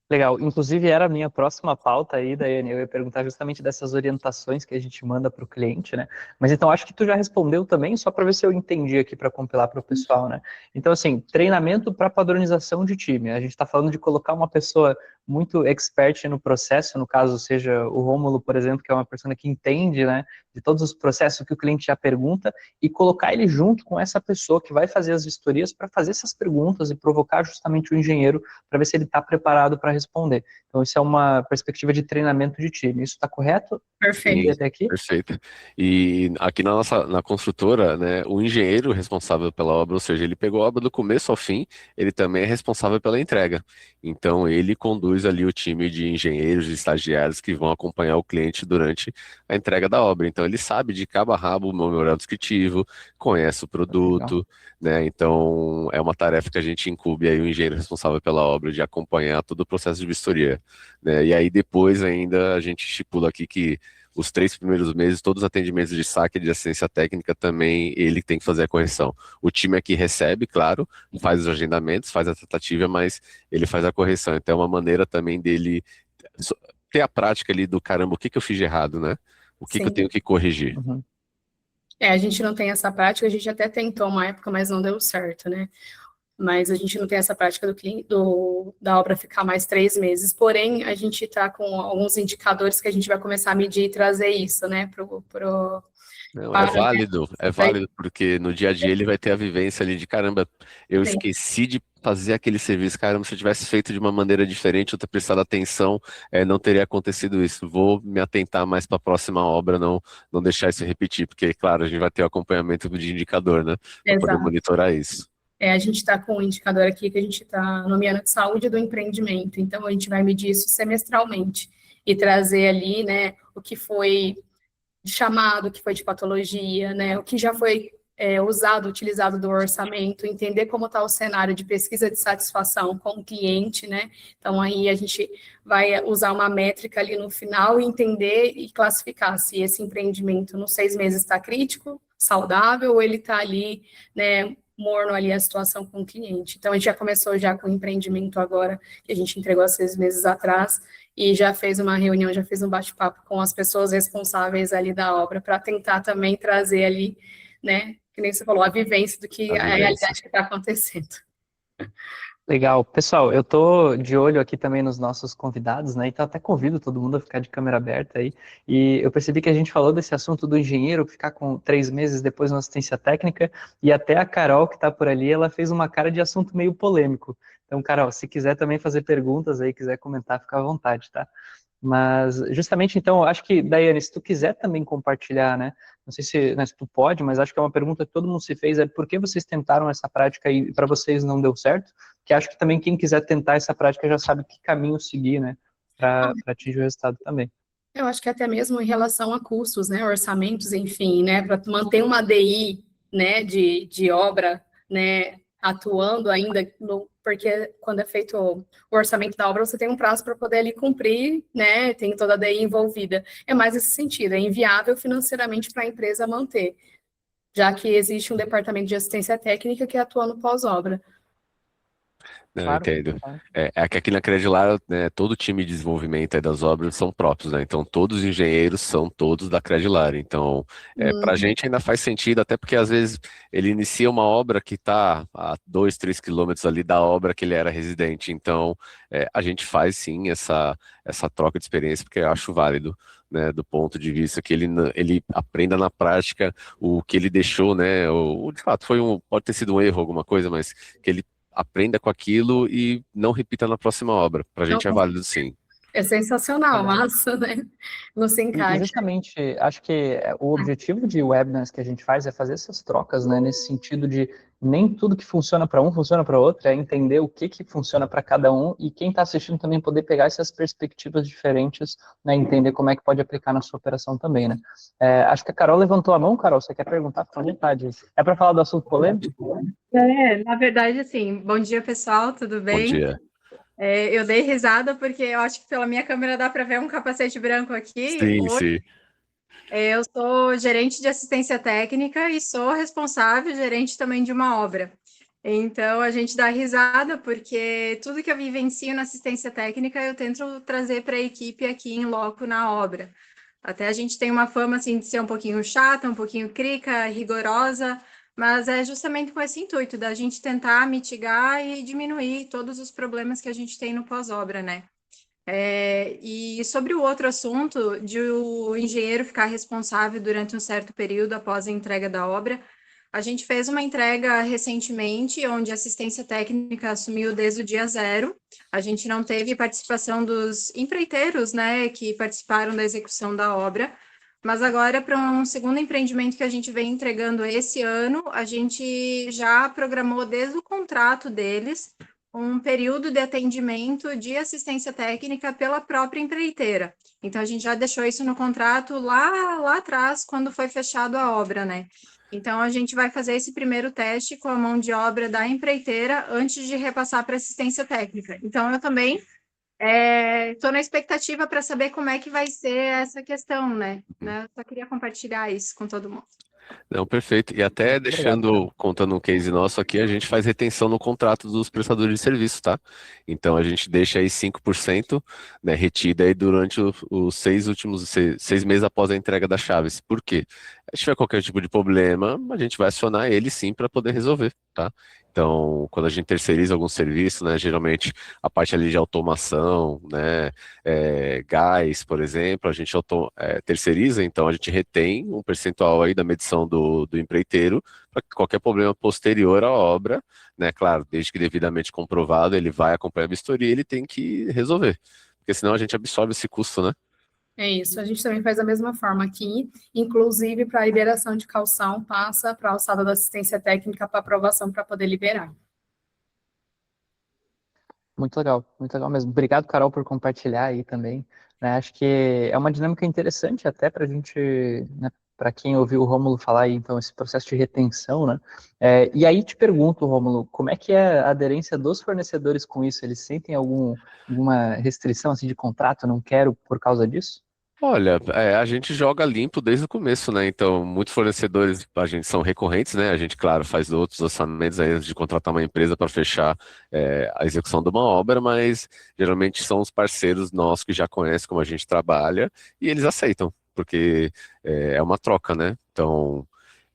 Speaker 1: Legal. Inclusive, era a minha próxima pauta aí, Daiane. Eu ia perguntar justamente dessas orientações que a gente manda para o cliente, né? Mas então acho que tu já respondeu também, só para ver se eu entendi aqui para compilar para o pessoal, né? Então, assim, treinamento para padronização de time. A gente está falando de colocar uma pessoa muito expert no processo, no caso, seja o Rômulo, por exemplo, que é uma pessoa que entende, né, de todos os processos que o cliente já pergunta, e colocar ele junto com essa pessoa que vai fazer as vistorias para fazer essas perguntas e provocar justamente o engenheiro para ver se ele está preparado para responder. Então, isso é uma perspectiva de treinamento de time. Isso está correto?
Speaker 3: Perfeito.
Speaker 1: Até aqui?
Speaker 2: Perfeito. E aqui na construtora, né, o engenheiro responsável pela obra, ou seja, ele pegou a obra do começo ao fim, ele também é responsável pela entrega. Então, ele conduz ali o time de engenheiros e estagiários que vão acompanhar o cliente durante a entrega da obra. Então, ele sabe de cabo a rabo o memorial descritivo, conhece o
Speaker 1: Legal.
Speaker 2: produto, né? Então, é uma tarefa que a gente incumbe aí o engenheiro responsável pela obra de acompanhar todo o processo de vistoria, né? E aí depois ainda a gente estipula aqui que os 3 primeiros meses, todos os atendimentos de saque e de assistência técnica também ele tem que fazer a correção. O time aqui recebe, claro, faz os agendamentos, faz a tratativa, mas ele faz a correção. Então é uma maneira também dele ter a prática ali do caramba, o que eu fiz de errado, né? O que eu
Speaker 3: Sim.
Speaker 2: tenho que corrigir?
Speaker 1: Uhum.
Speaker 3: A gente não tem essa prática, a gente até tentou uma época, mas não deu certo, né? Mas a gente não tem essa prática da obra ficar mais 3 meses. Porém, a gente está com alguns indicadores que a gente vai começar a medir e trazer isso, né,
Speaker 2: Não,
Speaker 3: para
Speaker 2: é válido, porque no dia a dia ele vai ter a vivência ali de caramba, eu esqueci de fazer aquele serviço, caramba, se eu tivesse feito de uma maneira diferente, eu ter prestado atenção, não teria acontecido isso. Vou me atentar mais para a próxima obra, não deixar isso repetir, porque, claro, a gente vai ter o acompanhamento de indicador, né, para poder
Speaker 3: Exato.
Speaker 2: monitorar isso.
Speaker 3: A gente está com um indicador aqui que a gente está nomeando de saúde do empreendimento, então a gente vai medir isso semestralmente e trazer ali, né, o que foi de chamado, o que foi de patologia, né, o que já foi utilizado do orçamento, entender como está o cenário de pesquisa de satisfação com o cliente, né, então aí a gente vai usar uma métrica ali no final e entender e classificar se esse empreendimento nos 6 meses está crítico, saudável, ou ele está ali, né, morno ali a situação com o cliente. Então, a gente já começou já com o empreendimento agora, que a gente entregou há 6 meses atrás, e já fez uma reunião, já fez um bate-papo com as pessoas responsáveis ali da obra, para tentar também trazer ali, né, que nem você falou, a vivência do que a realidade que está acontecendo.
Speaker 1: Legal. Pessoal, eu tô de olho aqui também nos nossos convidados, né? Então até convido todo mundo a ficar de câmera aberta aí. E eu percebi que a gente falou desse assunto do engenheiro ficar com 3 meses depois na assistência técnica, e até a Carol, que tá por ali, ela fez uma cara de assunto meio polêmico. Então, Carol, se quiser também fazer perguntas aí, quiser comentar, fica à vontade, tá? Mas, justamente, então, acho que, Daiane, se tu quiser também compartilhar, né? Não sei se, né, se tu pode, mas acho que é uma pergunta que todo mundo se fez, é por que vocês tentaram essa prática e para vocês não deu certo? Que acho que também quem quiser tentar essa prática já sabe que caminho seguir, né? Para atingir o resultado também.
Speaker 3: Eu acho que até mesmo em relação a custos, né, orçamentos, enfim, né, para manter uma DI, né, de obra, né, atuando ainda, porque quando é feito o orçamento da obra, você tem um prazo para poder ali cumprir, né, tem toda a DI envolvida. É mais esse sentido, é inviável financeiramente para a empresa manter, já que existe um departamento de assistência técnica que atua no pós-obra.
Speaker 2: Não,
Speaker 1: Claro,
Speaker 2: entendo.
Speaker 1: claro.
Speaker 2: É que aqui na Credilar, né, todo o time de desenvolvimento aí das obras são próprios, né? Então, todos os engenheiros são todos da Credilar. Então, para a gente ainda faz sentido, até porque às vezes ele inicia uma obra que está a 2, 3 quilômetros ali da obra que ele era residente. Então, a gente faz sim essa troca de experiência, porque eu acho válido. Né, do ponto de vista que ele aprenda na prática o que ele deixou, né? De fato, pode ter sido um erro, alguma coisa, mas que ele aprenda com aquilo e não repita na próxima obra. Para a gente é válido, sim.
Speaker 3: É sensacional,
Speaker 1: Legal.
Speaker 3: massa, né? Não se
Speaker 1: E
Speaker 3: encaixa.
Speaker 1: justamente, acho que o objetivo de webinars que a gente faz é fazer essas trocas, né? Nesse sentido de nem tudo que funciona para um funciona para outro, é entender o que funciona para cada um e quem está assistindo também poder pegar essas perspectivas diferentes, né? Entender como é que pode aplicar na sua operação também, né? Acho que a Carol levantou a mão, Carol, você quer perguntar? Fica à vontade. É para falar do assunto polêmico?
Speaker 5: Na verdade, assim, bom dia, pessoal, tudo bem?
Speaker 2: Bom dia.
Speaker 5: Eu dei risada porque eu acho que pela minha câmera dá para ver um capacete branco aqui.
Speaker 2: Sim, sim.
Speaker 5: Eu sou gerente de assistência técnica e sou responsável, gerente também de uma obra. Então, a gente dá risada, porque tudo que eu vivencio na assistência técnica, eu tento trazer para a equipe aqui em loco na obra. Até a gente tem uma fama, assim, de ser um pouquinho chata, um pouquinho crica, rigorosa, mas é justamente com esse intuito, da gente tentar mitigar e diminuir todos os problemas que a gente tem no pós-obra, né? E sobre o outro assunto, de o engenheiro ficar responsável durante um certo período após a entrega da obra, a gente fez uma entrega recentemente, onde a assistência técnica assumiu desde o dia zero. A gente não teve participação dos empreiteiros, né, que participaram da execução da obra, mas agora, para um segundo empreendimento que a gente vem entregando esse ano, a gente já programou desde o contrato deles um período de atendimento de assistência técnica pela própria empreiteira. Então, a gente já deixou isso no contrato lá atrás, quando foi fechada a obra, né? Então, a gente vai fazer esse primeiro teste com a mão de obra da empreiteira antes de repassar para assistência técnica. Então, eu também estou na expectativa para saber como é que vai ser essa questão, né? Só queria compartilhar isso com todo mundo.
Speaker 2: Não, perfeito. E até
Speaker 1: Obrigado.
Speaker 2: contando um case nosso aqui, a gente faz retenção no contrato dos prestadores de serviço, tá? Então a gente deixa aí 5%, né, retido aí durante os 6 meses após a entrega das chaves. Por quê? Se tiver qualquer tipo de problema, a gente vai acionar ele sim para poder resolver, tá? Então, quando a gente terceiriza algum serviço, né, geralmente a parte ali de automação, né, gás, por exemplo, a gente terceiriza, então a gente retém um percentual aí da medição do empreiteiro para que qualquer problema posterior à obra, né, claro, desde que devidamente comprovado, ele vai acompanhar a vistoria e ele tem que resolver, porque senão a gente absorve esse custo, né?
Speaker 3: É isso, a gente também faz da mesma forma aqui, inclusive para a liberação de calção, passa para a alçada da assistência técnica para aprovação para poder liberar.
Speaker 1: Muito legal mesmo. Obrigado, Carol, por compartilhar aí também. Né? Acho que é uma dinâmica interessante até para a gente, né, para quem ouviu o Rômulo falar aí, então, esse processo de retenção, né? E aí te pergunto, Rômulo, como é que é a aderência dos fornecedores com isso? Eles sentem alguma restrição assim, de contrato? Não quero por causa disso?
Speaker 2: Olha, a gente joga limpo desde o começo, né? Então, muitos fornecedores a gente são recorrentes, né? A gente, claro, faz outros orçamentos aí antes de contratar uma empresa para fechar a execução de uma obra, mas geralmente são os parceiros nossos que já conhecem como a gente trabalha e eles aceitam, porque é uma troca, né? Então,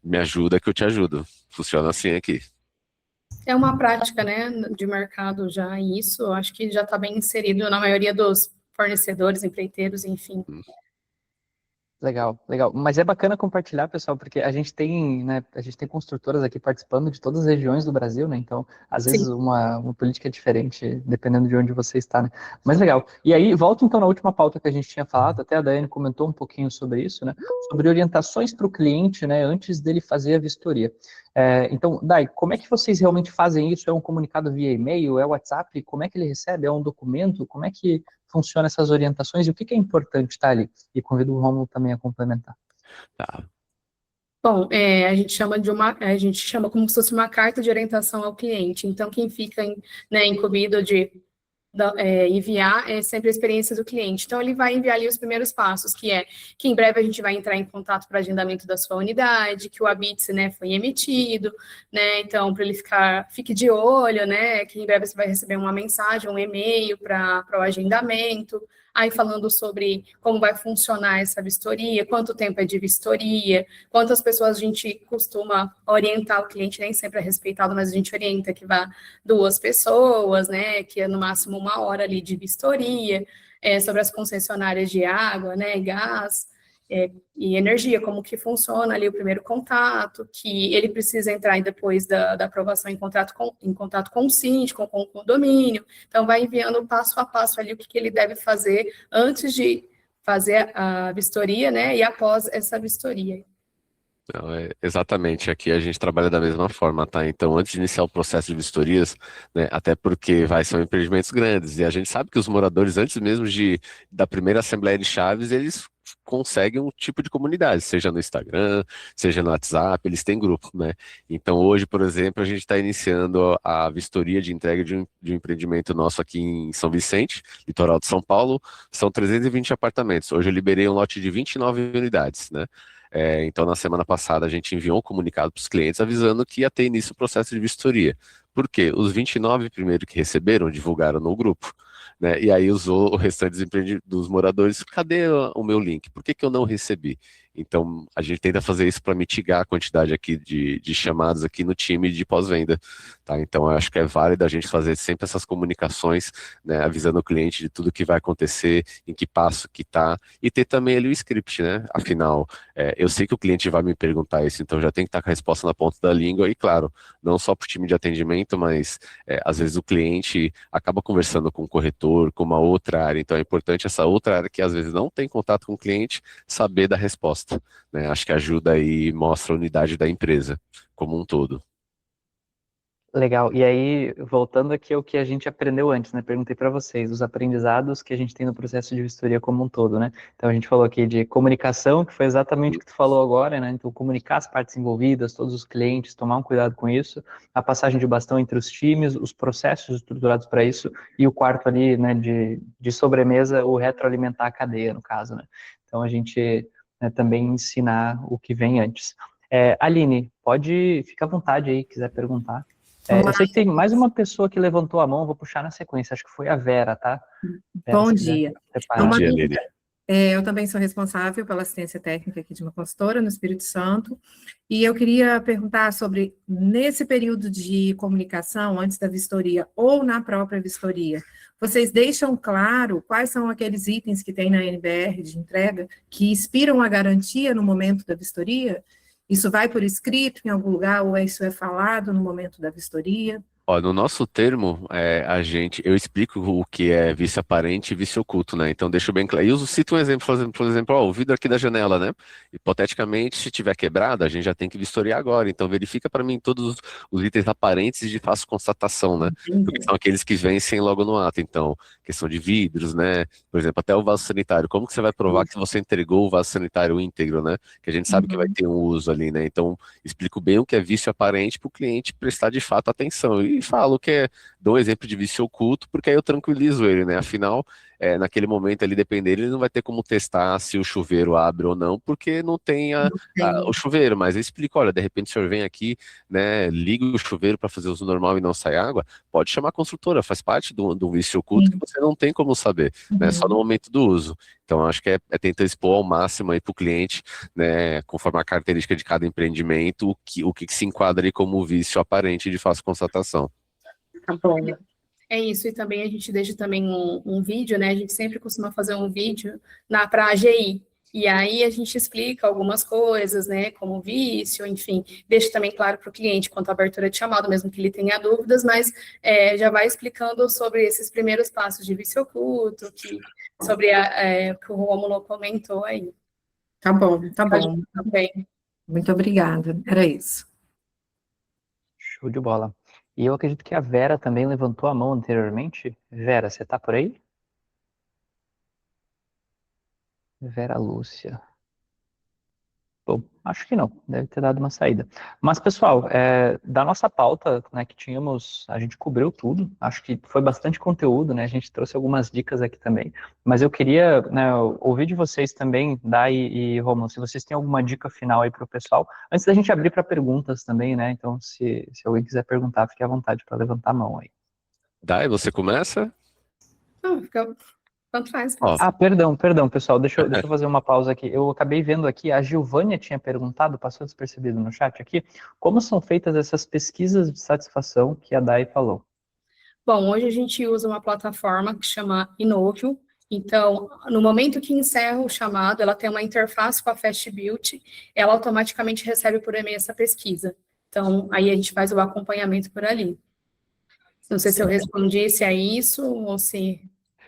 Speaker 2: me ajuda que eu te ajudo. Funciona assim aqui.
Speaker 3: É uma prática, né, de mercado já isso, eu acho que já está bem inserido na maioria dos fornecedores, empreiteiros, enfim.
Speaker 1: Legal, legal. Mas é bacana compartilhar, pessoal, porque a gente tem, né, a gente tem construtoras aqui participando de todas as regiões do Brasil, né? Então, às vezes
Speaker 3: Sim.
Speaker 1: uma política é diferente dependendo de onde você está, né? Mas legal. E aí, volta então na última pauta que a gente tinha falado, até a Daiane comentou um pouquinho sobre isso, né? Sobre orientações para o cliente, né, antes dele fazer a vistoria. Então, Dai, como é que vocês realmente fazem isso? É um comunicado via e-mail? É WhatsApp? Como é que ele recebe? É um documento? Como é que funciona essas orientações e o que é importante estar ali? E convido o Romulo também a complementar.
Speaker 2: Tá.
Speaker 3: Bom, a gente chama como se fosse uma carta de orientação ao cliente. Então, quem fica, né, incumbido de enviar é sempre a experiência do cliente. Então, ele vai enviar ali os primeiros passos, que é que em breve a gente vai entrar em contato para agendamento da sua unidade, que o ABITS, né, foi emitido, né, então, para ele fique de olho, né, que em breve você vai receber uma mensagem, um e-mail para o agendamento, aí falando sobre como vai funcionar essa vistoria, quanto tempo é de vistoria, quantas pessoas a gente costuma orientar o cliente, nem sempre é respeitado, mas a gente orienta que vá 2 pessoas, né, que é no máximo 1 hora ali de vistoria, sobre as concessionárias de água, né, gás, e energia, como que funciona ali o primeiro contato, que ele precisa entrar depois da aprovação em contato com o síndico, com o condomínio, então vai enviando passo a passo ali o que ele deve fazer antes de fazer a vistoria, né, e após essa vistoria.
Speaker 2: Não, exatamente, aqui a gente trabalha da mesma forma, tá? Então, antes de iniciar o processo de vistorias, né, até porque são empreendimentos grandes, e a gente sabe que os moradores, antes mesmo da primeira Assembleia de Chaves, eles conseguem um tipo de comunidade, seja no Instagram, seja no WhatsApp, eles têm grupo, né? Então, hoje, por exemplo, a gente está iniciando a vistoria de entrega de um empreendimento nosso aqui em São Vicente, litoral de São Paulo, são 320 apartamentos. Hoje eu liberei um lote de 29 unidades, né? Então, na semana passada, a gente enviou um comunicado para os clientes avisando que ia ter início o processo de vistoria. Por quê? Os 29 primeiro que receberam divulgaram no grupo, né? E aí o restante dos moradores, cadê o meu link? Por que eu não recebi? Então, a gente tenta fazer isso para mitigar a quantidade aqui de chamadas aqui no time de pós-venda, tá? Então, eu acho que é válido a gente fazer sempre essas comunicações, né, avisando o cliente de tudo que vai acontecer, em que passo que tá, e ter também ali o script, né? Afinal, eu sei que o cliente vai me perguntar isso, então já tem que estar com a resposta na ponta da língua, e claro, não só para o time de atendimento, mas às vezes o cliente acaba conversando com o corretor, com uma outra área, então é importante essa outra área que às vezes não tem contato com o cliente, saber da resposta, né? Acho que ajuda aí e mostra a unidade da empresa como um todo.
Speaker 1: Legal. E aí, voltando aqui ao que a gente aprendeu antes, né? Perguntei para vocês os aprendizados que a gente tem no processo de vistoria como um todo, né? Então a gente falou aqui de comunicação, que foi exatamente o que tu falou agora, né? Então comunicar as partes envolvidas, todos os clientes, tomar um cuidado com isso, a passagem de bastão entre os times, os processos estruturados para isso, e o quarto ali, né, de sobremesa, o retroalimentar a cadeia, no caso, né? Então a gente, né, também ensinar o que vem antes. Aline, pode ficar à vontade aí, quiser perguntar. Eu sei que tem mais uma pessoa que levantou a mão, vou puxar na sequência, acho que foi a Vera, tá? Vera,
Speaker 6: Bom dia.
Speaker 2: Bom dia, Lili.
Speaker 6: Eu também sou responsável pela assistência técnica aqui de uma consultora no Espírito Santo, e eu queria perguntar sobre, nesse período de comunicação, antes da vistoria ou na própria vistoria, vocês deixam claro quais são aqueles itens que tem na NBR de entrega que expiram a garantia no momento da vistoria? Isso vai por escrito em algum lugar, ou isso é falado no momento da vistoria?
Speaker 2: Ó, no nosso termo, eu explico o que é vício aparente e vício oculto, né? Então, deixo bem claro. E eu cito um exemplo, por exemplo, ó, o vidro aqui da janela, né? Hipoteticamente, se tiver quebrado, a gente já tem que vistoriar agora. Então, verifica para mim todos os itens aparentes de fácil constatação, né? Porque são aqueles que vencem logo no ato. Então, questão de vidros, né? Por exemplo, até o vaso sanitário. Como que você vai provar que você entregou o vaso sanitário íntegro, né? Que a gente sabe que vai ter um uso ali, né? Então, explico bem o que é vício aparente para o cliente prestar de fato atenção. E falo dou um exemplo de vício oculto, porque aí eu tranquilizo ele, né? Afinal, naquele momento ali, dependendo, ele não vai ter como testar se o chuveiro abre ou não, porque não tem o chuveiro, mas eu explico, olha, de repente o senhor vem aqui, né, liga o chuveiro para fazer uso normal e não sai água, pode chamar a construtora, faz parte do vício oculto que você não tem como saber, né? Só no momento do uso. Então, acho que é tentar expor ao máximo aí para o cliente, né, conforme a característica de cada empreendimento, o que se enquadra ali como vício aparente de fácil constatação.
Speaker 3: Tá bom. É isso, e também a gente deixa também um vídeo, né? A gente sempre costuma fazer um vídeo para a AGI. E aí a gente explica algumas coisas, né? Como vício, enfim, deixa também claro para o cliente quanto à abertura de chamado, mesmo que ele tenha dúvidas, mas já vai explicando sobre esses primeiros passos de vício oculto, sobre que o Rômulo comentou aí.
Speaker 6: Tá bom, tá bom.
Speaker 3: Tá bem.
Speaker 6: Muito obrigada, era isso.
Speaker 1: Show de bola. E eu acredito que a Vera também levantou a mão anteriormente. Vera, você tá por aí? Vera Lúcia. Bom, acho que não, deve ter dado uma saída. Mas, pessoal, da nossa pauta, né, que tínhamos, a gente cobriu tudo, acho que foi bastante conteúdo, né, a gente trouxe algumas dicas aqui também, mas eu queria, né, ouvir de vocês também, Dai e Romulo, se vocês têm alguma dica final aí para o pessoal, antes da gente abrir para perguntas também, né, então se alguém quiser perguntar, fique à vontade para levantar a mão aí.
Speaker 2: Dai, você começa?
Speaker 3: Não, tanto faz.
Speaker 1: Perdão, pessoal, deixa eu fazer uma pausa aqui. Eu acabei vendo aqui, a Gilvânia tinha perguntado, passou despercebido no chat aqui, como são feitas essas pesquisas de satisfação que a Dai falou?
Speaker 3: Bom, hoje a gente usa uma plataforma que chama Inovio. Então, no momento que encerra o chamado, ela tem uma interface com a FastBuilt, ela automaticamente recebe por e-mail essa pesquisa. Então, aí a gente faz o acompanhamento por ali. Não sei se eu respondi se é isso ou se...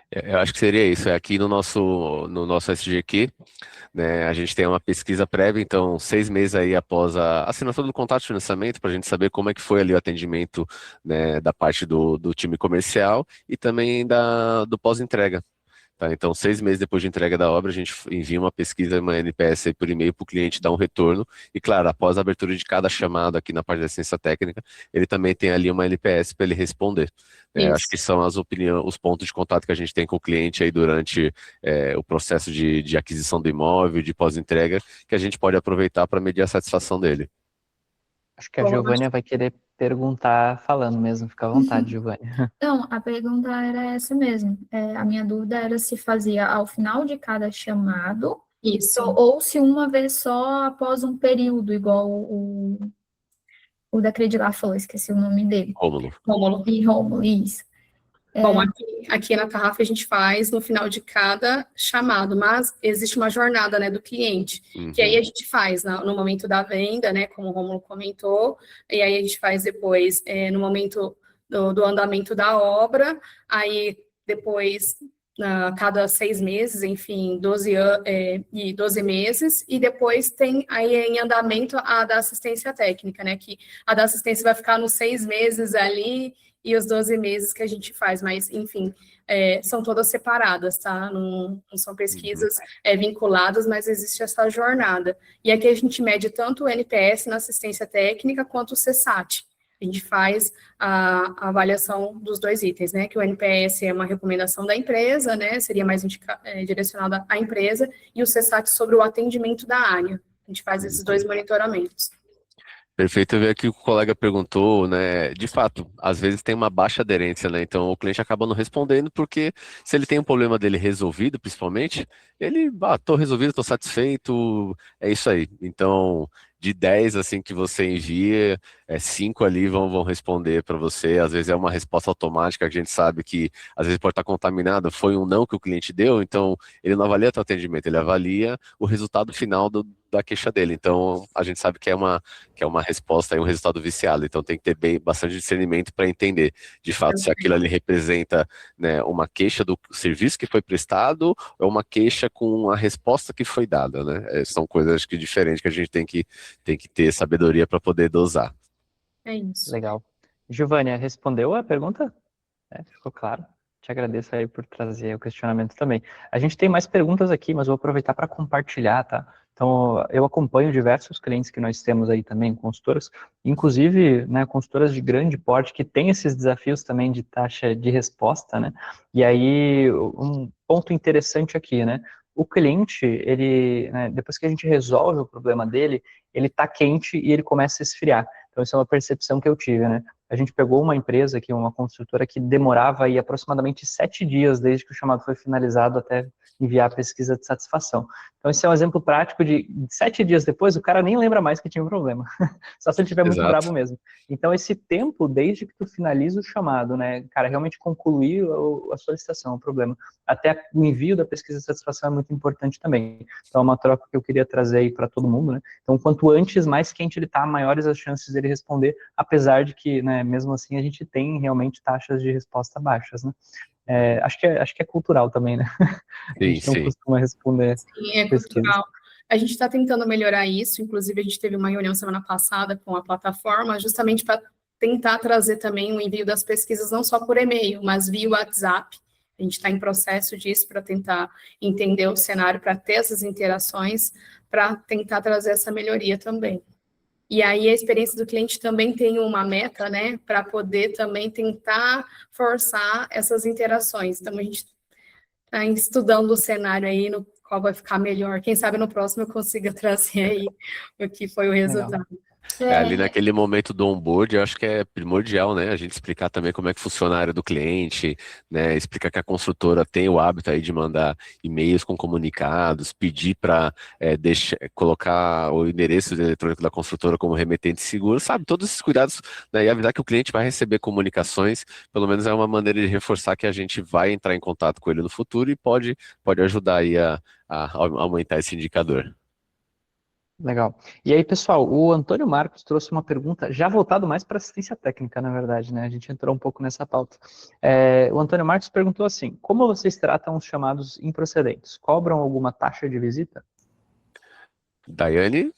Speaker 2: Eu acho que seria isso. Aqui no nosso SGQ, né, a gente tem uma pesquisa prévia, então 6 meses aí após a assinatura do contrato de financiamento, para a gente saber como é que foi ali o atendimento, né, da parte do time comercial e também do pós-entrega. Tá? Então, 6 meses depois de entrega da obra, a gente envia uma pesquisa, uma NPS aí por e-mail para o cliente dar um retorno. E, claro, após a abertura de cada chamada aqui na parte da assistência técnica, ele também tem ali uma NPS para ele responder. Acho que são as opiniões, os pontos de contato que a gente tem com o cliente aí durante o processo de aquisição do imóvel, de pós-entrega, que a gente pode aproveitar para medir a satisfação dele.
Speaker 1: Acho que a Giovânia vai querer perguntar falando mesmo, fica à vontade, Giovânia.
Speaker 7: Não, a pergunta era essa mesmo. A minha dúvida era se fazia ao final de cada chamado,
Speaker 3: Isso.
Speaker 7: ou se uma vez só após um período, igual o da Credilar falou, esqueci o nome dele.
Speaker 2: Rômulo.
Speaker 7: Rômulo, isso.
Speaker 3: Bom, aqui na Tarraf a gente faz no final de cada chamado, mas existe uma jornada, né, do cliente, que aí a gente faz no momento da venda, né, como o Rômulo comentou, e aí a gente faz depois no momento do andamento da obra, aí depois cada 6 meses, enfim, 12 meses, e depois tem aí em andamento a da assistência técnica, né, que a da assistência vai ficar nos 6 meses ali, e os 12 meses que a gente faz, mas, enfim, são todas separadas, tá? Não são pesquisas vinculadas, mas existe essa jornada. E aqui a gente mede tanto o NPS na assistência técnica, quanto o CSAT. A gente faz a avaliação dos 2 itens, né? Que o NPS é uma recomendação da empresa, né? Seria mais direcionada à empresa, e o CSAT sobre o atendimento da área. A gente faz esses 2 monitoramentos.
Speaker 2: Perfeito, eu vi aqui que o colega perguntou, né? De fato, às vezes tem uma baixa aderência, né? Então o cliente acaba não respondendo porque se ele tem um problema dele resolvido, principalmente, ele, tô resolvido, tô satisfeito, é isso aí. Então, de 10 assim que você envia, 5 ali vão responder para você. Às vezes é uma resposta automática, que a gente sabe que às vezes pode estar contaminado, foi um não que o cliente deu, então ele não avalia teu atendimento, ele avalia o resultado final da queixa dele. Então a gente sabe que é uma resposta e um resultado viciado, então tem que ter bastante discernimento para entender de fato se aquilo ali representa, né, uma queixa do serviço que foi prestado ou uma queixa com a resposta que foi dada, né? São coisas que diferentes que a gente tem que ter sabedoria para poder dosar.
Speaker 3: É isso.
Speaker 1: Legal. Giovânia, respondeu a pergunta? Ficou claro. Te agradeço aí por trazer o questionamento também. A gente tem mais perguntas aqui, mas vou aproveitar para compartilhar, tá? Então, eu acompanho diversos clientes que nós temos aí também, consultoras, inclusive, né, consultoras de grande porte, que têm esses desafios também de taxa de resposta, né? E aí, um ponto interessante aqui, né? O cliente, ele, né, depois que a gente resolve o problema dele, ele tá quente e ele começa a esfriar. Então, isso é uma percepção que eu tive, né? A gente pegou uma empresa aqui, uma construtora, que demorava aí aproximadamente 7 dias desde que o chamado foi finalizado até enviar a pesquisa de satisfação. Então, esse é um exemplo prático de 7 dias depois, o cara nem lembra mais que tinha um problema. Só se ele estiver muito bravo mesmo. Então, esse tempo, desde que tu finaliza o chamado, né, cara, realmente concluir a solicitação, o problema, até o envio da pesquisa de satisfação é muito importante também. Então, é uma troca que eu queria trazer aí para todo mundo, né? Então, quanto antes, mais quente ele tá, maiores as chances dele responder, apesar de que, né, mesmo assim, a gente tem realmente taxas de resposta baixas, né? Acho que é cultural também, né? A gente não costuma responder.
Speaker 3: Sim, é cultural. A gente está tentando melhorar isso, inclusive a gente teve uma reunião semana passada com a plataforma, justamente para tentar trazer também o envio das pesquisas, não só por e-mail, mas via WhatsApp. A gente está em processo disso para tentar entender o cenário, para ter essas interações, para tentar trazer essa melhoria também. E aí a experiência do cliente também tem uma meta, né, para poder também tentar forçar essas interações. Então a gente está estudando o cenário aí no qual vai ficar melhor. Quem sabe no próximo eu consiga trazer aí o que foi o resultado.
Speaker 2: Ali naquele momento do onboard, eu acho que é primordial, né? A gente explicar também como é que funciona a área do cliente, né? Explicar que a construtora tem o hábito aí de mandar e-mails com comunicados, pedir para colocar o endereço eletrônico da construtora como remetente seguro, sabe? Todos esses cuidados, né? E avisar que o cliente vai receber comunicações, pelo menos é uma maneira de reforçar que a gente vai entrar em contato com ele no futuro e pode ajudar aí a aumentar esse indicador.
Speaker 1: Legal. E aí, pessoal, o Antônio Marcos trouxe uma pergunta, já voltado mais para assistência técnica, na verdade, né? A gente entrou um pouco nessa pauta. O Antônio Marcos perguntou assim: como vocês tratam os chamados improcedentes? Cobram alguma taxa de visita?
Speaker 2: Daiane?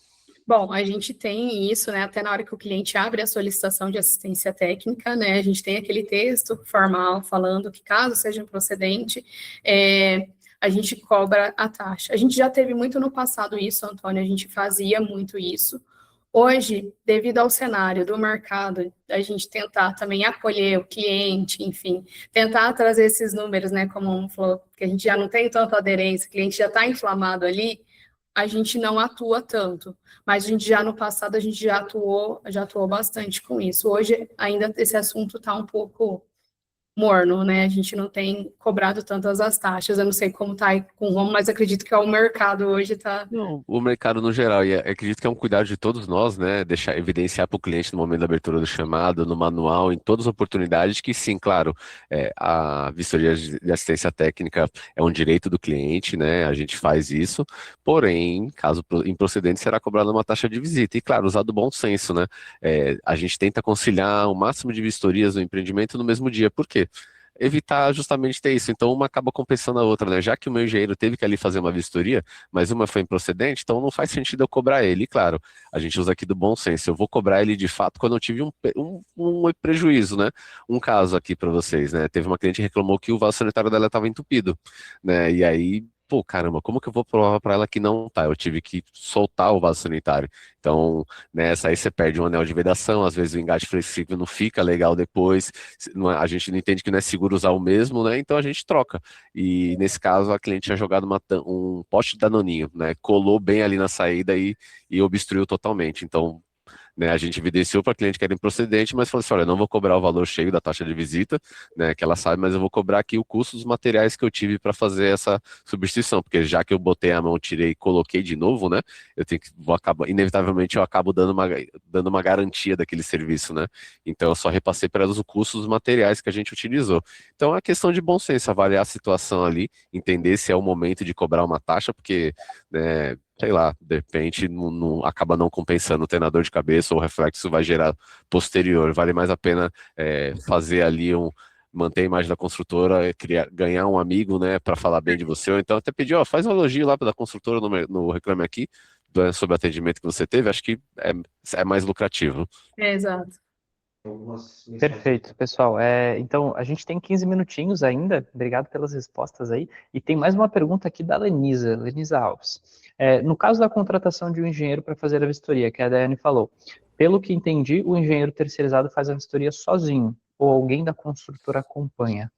Speaker 3: Bom, a gente tem isso, né, até na hora que o cliente abre a solicitação de assistência técnica, né, a gente tem aquele texto formal falando que caso seja improcedente, a gente cobra a taxa. A gente já teve muito no passado isso, Antônio, a gente fazia muito isso. Hoje, devido ao cenário do mercado, a gente tentar também acolher o cliente, enfim, tentar trazer esses números, né, como falou, que a gente já não tem tanta aderência, o cliente já está inflamado ali, a gente não atua tanto, mas a gente já no passado a gente já atuou bastante com isso. Hoje ainda esse assunto está um pouco morno, né? A gente não tem cobrado tantas as taxas. Eu não sei como está aí com o Romo, mas acredito que o mercado hoje está.
Speaker 2: Não, o mercado no geral, e acredito que é um cuidado de todos nós, né? Deixar evidenciar para o cliente no momento da abertura do chamado, no manual, em todas as oportunidades, que sim, claro, a vistoria de assistência técnica é um direito do cliente, né? A gente faz isso, porém, caso improcedente, será cobrada uma taxa de visita. E claro, usado o bom senso, né? A gente tenta conciliar o máximo de vistorias no empreendimento no mesmo dia. Por quê? Evitar justamente ter isso. Então, uma acaba compensando a outra, né? Já que o meu engenheiro teve que ali fazer uma vistoria, mas uma foi improcedente, então não faz sentido eu cobrar ele. E claro, a gente usa aqui do bom senso. Eu vou cobrar ele de fato quando eu tive um prejuízo, né? Um caso aqui para vocês, né? Teve uma cliente que reclamou que o vaso sanitário dela estava entupido, né? E aí, pô, caramba, como que eu vou provar para ela que não tá? Eu tive que soltar o vaso sanitário. Então, nessa aí você perde um anel de vedação, às vezes o engate flexível não fica legal depois, a gente não entende que não é seguro usar o mesmo, né? Então a gente troca. E nesse caso a cliente tinha jogado um pote de danoninho, né? Colou bem ali na saída e obstruiu totalmente. Então, né, a gente evidenciou para a cliente que era improcedente, mas falou assim, olha, não vou cobrar o valor cheio da taxa de visita, né, que ela sabe, mas eu vou cobrar aqui o custo dos materiais que eu tive para fazer essa substituição, porque já que eu botei a mão, tirei e coloquei de novo, né, inevitavelmente eu acabo dando uma garantia daquele serviço, né, então eu só repassei para elas o custo dos materiais que a gente utilizou. Então é questão de bom senso, avaliar a situação ali, entender se é o momento de cobrar uma taxa, porque, né, sei lá, de repente acaba não compensando o treinador de cabeça ou o reflexo vai gerar posterior. Vale mais a pena fazer ali manter a imagem da construtora, ganhar um amigo, né, para falar bem de você, ou então até pedir, ó, faz um elogio lá da construtora no Reclame Aqui, sobre o atendimento que você teve, acho que é mais lucrativo.
Speaker 3: Exato.
Speaker 1: Perfeito, pessoal. Então, a gente tem 15 minutinhos ainda. Obrigado pelas respostas aí. E tem mais uma pergunta aqui da Lenisa Alves. No caso da contratação de um engenheiro para fazer a vistoria, que a Daiane falou, pelo que entendi, o engenheiro terceirizado faz a vistoria sozinho, ou alguém da construtora acompanha.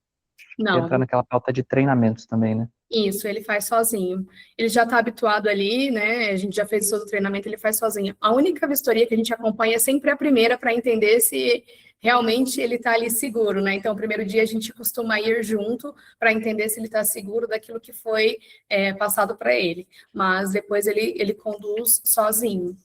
Speaker 3: Não.
Speaker 1: Entra naquela pauta de treinamentos também, né?
Speaker 3: Isso, ele faz sozinho. Ele já está habituado ali, né? A gente já fez todo o treinamento, ele faz sozinho. A única vistoria que a gente acompanha é sempre a primeira para entender se realmente ele está ali seguro, né? Então, o primeiro dia a gente costuma ir junto para entender se ele está seguro daquilo que foi passado para ele. Mas depois ele conduz sozinho.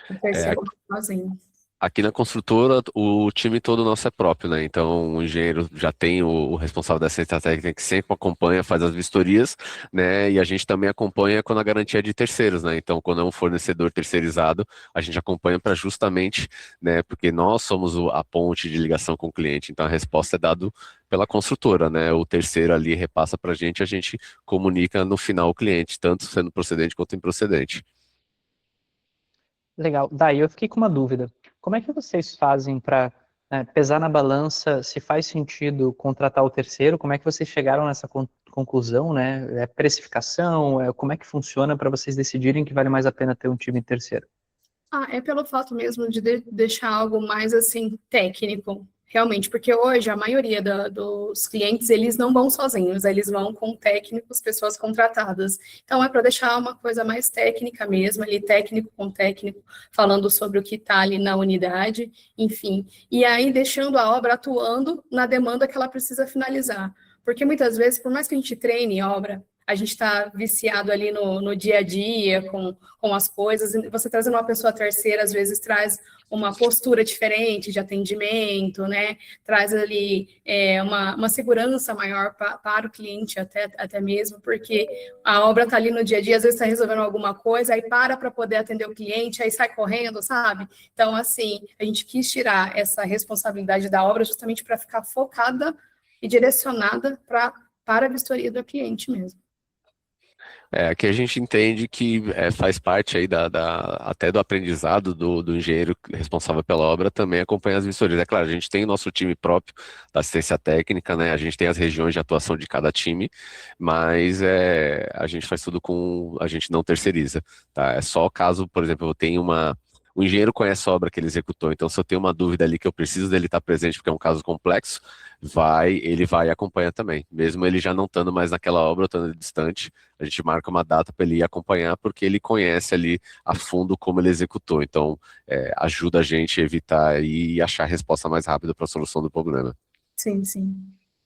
Speaker 3: O terceiro sozinho.
Speaker 2: Aqui na construtora, o time todo nosso é próprio, né? Então, o engenheiro já tem o responsável da assistência técnica que sempre acompanha, faz as vistorias, né? E a gente também acompanha quando a garantia é de terceiros, né? Então, quando é um fornecedor terceirizado, a gente acompanha para justamente, né? Porque nós somos a ponte de ligação com o cliente. Então, a resposta é dada pela construtora, né? O terceiro ali repassa para a gente comunica no final o cliente, tanto sendo procedente quanto improcedente.
Speaker 1: Legal. Daí eu fiquei com uma dúvida. Como é que vocês fazem para pesar na balança se faz sentido contratar o terceiro? Como é que vocês chegaram nessa conclusão, né? É precificação? Como é que funciona para vocês decidirem que vale mais a pena ter um time terceiro?
Speaker 3: É pelo fato mesmo de deixar algo mais, assim, técnico, realmente, porque hoje a maioria dos clientes, eles não vão sozinhos, eles vão com técnicos, pessoas contratadas. Então, é para deixar uma coisa mais técnica mesmo, ali, técnico com técnico, falando sobre o que está ali na unidade, enfim. E aí, deixando a obra atuando na demanda que ela precisa finalizar. Porque, muitas vezes, por mais que a gente treine obra, a gente está viciado ali no dia a dia, com as coisas, e você trazendo uma pessoa terceira, às vezes traz uma postura diferente de atendimento, né? Traz ali uma segurança maior para o cliente, até mesmo, porque a obra está ali no dia a dia, às vezes está resolvendo alguma coisa, aí para poder atender o cliente, aí sai correndo, sabe? Então, assim, a gente quis tirar essa responsabilidade da obra justamente para ficar focada e direcionada para a vistoria do cliente mesmo.
Speaker 2: Aqui a gente entende que faz parte aí até do aprendizado do engenheiro responsável pela obra também acompanhar as vistorias. É claro, a gente tem o nosso time próprio da assistência técnica, né? A gente tem as regiões de atuação de cada time, mas a gente faz tudo a gente não terceiriza, tá? É só caso, por exemplo, eu tenho o engenheiro conhece a obra que ele executou, então se eu tenho uma dúvida ali que eu preciso dele estar presente porque é um caso complexo, ele vai e acompanha também. Mesmo ele já não estando mais naquela obra, estando distante, a gente marca uma data para ele ir acompanhar porque ele conhece ali a fundo como ele executou. Então, ajuda a gente a evitar e achar a resposta mais rápida para a solução do problema.
Speaker 3: Sim, sim.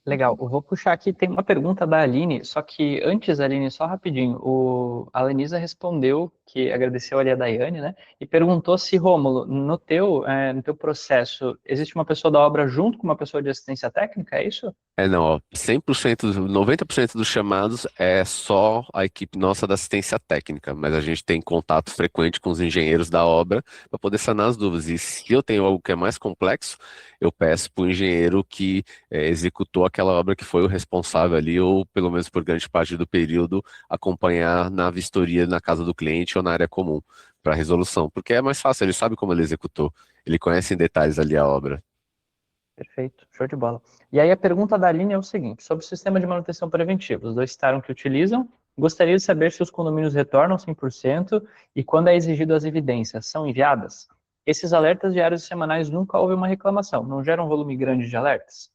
Speaker 1: Legal, eu vou puxar aqui, tem uma pergunta da Aline, só que antes, Aline, só rapidinho, a Lenisa respondeu, que agradeceu ali a Daiane, né, e perguntou se, Rômulo, no teu processo, existe uma pessoa da obra junto com uma pessoa de assistência técnica, é isso?
Speaker 2: Não, ó, 100%, 90% dos chamados é só a equipe nossa da assistência técnica, mas a gente tem contato frequente com os engenheiros da obra para poder sanar as dúvidas. E se eu tenho algo que é mais complexo, eu peço para o engenheiro que executou aquela obra que foi o responsável ali, ou pelo menos por grande parte do período, acompanhar na vistoria na casa do cliente ou na área comum para resolução, porque é mais fácil, ele sabe como ele executou, ele conhece em detalhes ali a obra.
Speaker 1: Perfeito, show de bola. E aí a pergunta da Aline é o seguinte, sobre o sistema de manutenção preventiva, os dois citaram que utilizam, gostaria de saber se os condomínios retornam 100% e quando é exigido as evidências, são enviadas? Esses alertas diários e semanais nunca houve uma reclamação, não geram um volume grande de alertas?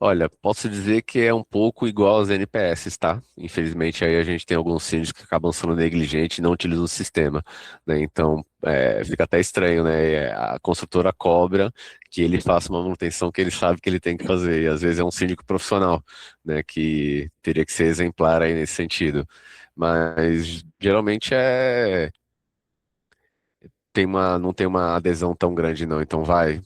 Speaker 2: Olha, posso dizer que é um pouco igual aos NPS, tá? Infelizmente, aí a gente tem alguns síndicos que acabam sendo negligentes e não utilizam o sistema, né? Então, fica até estranho, né? A construtora cobra que ele faça uma manutenção que ele sabe que ele tem que fazer. E às vezes é um síndico profissional, né? Que teria que ser exemplar aí nesse sentido. Mas, geralmente, não tem uma adesão tão grande, não. Então, vai.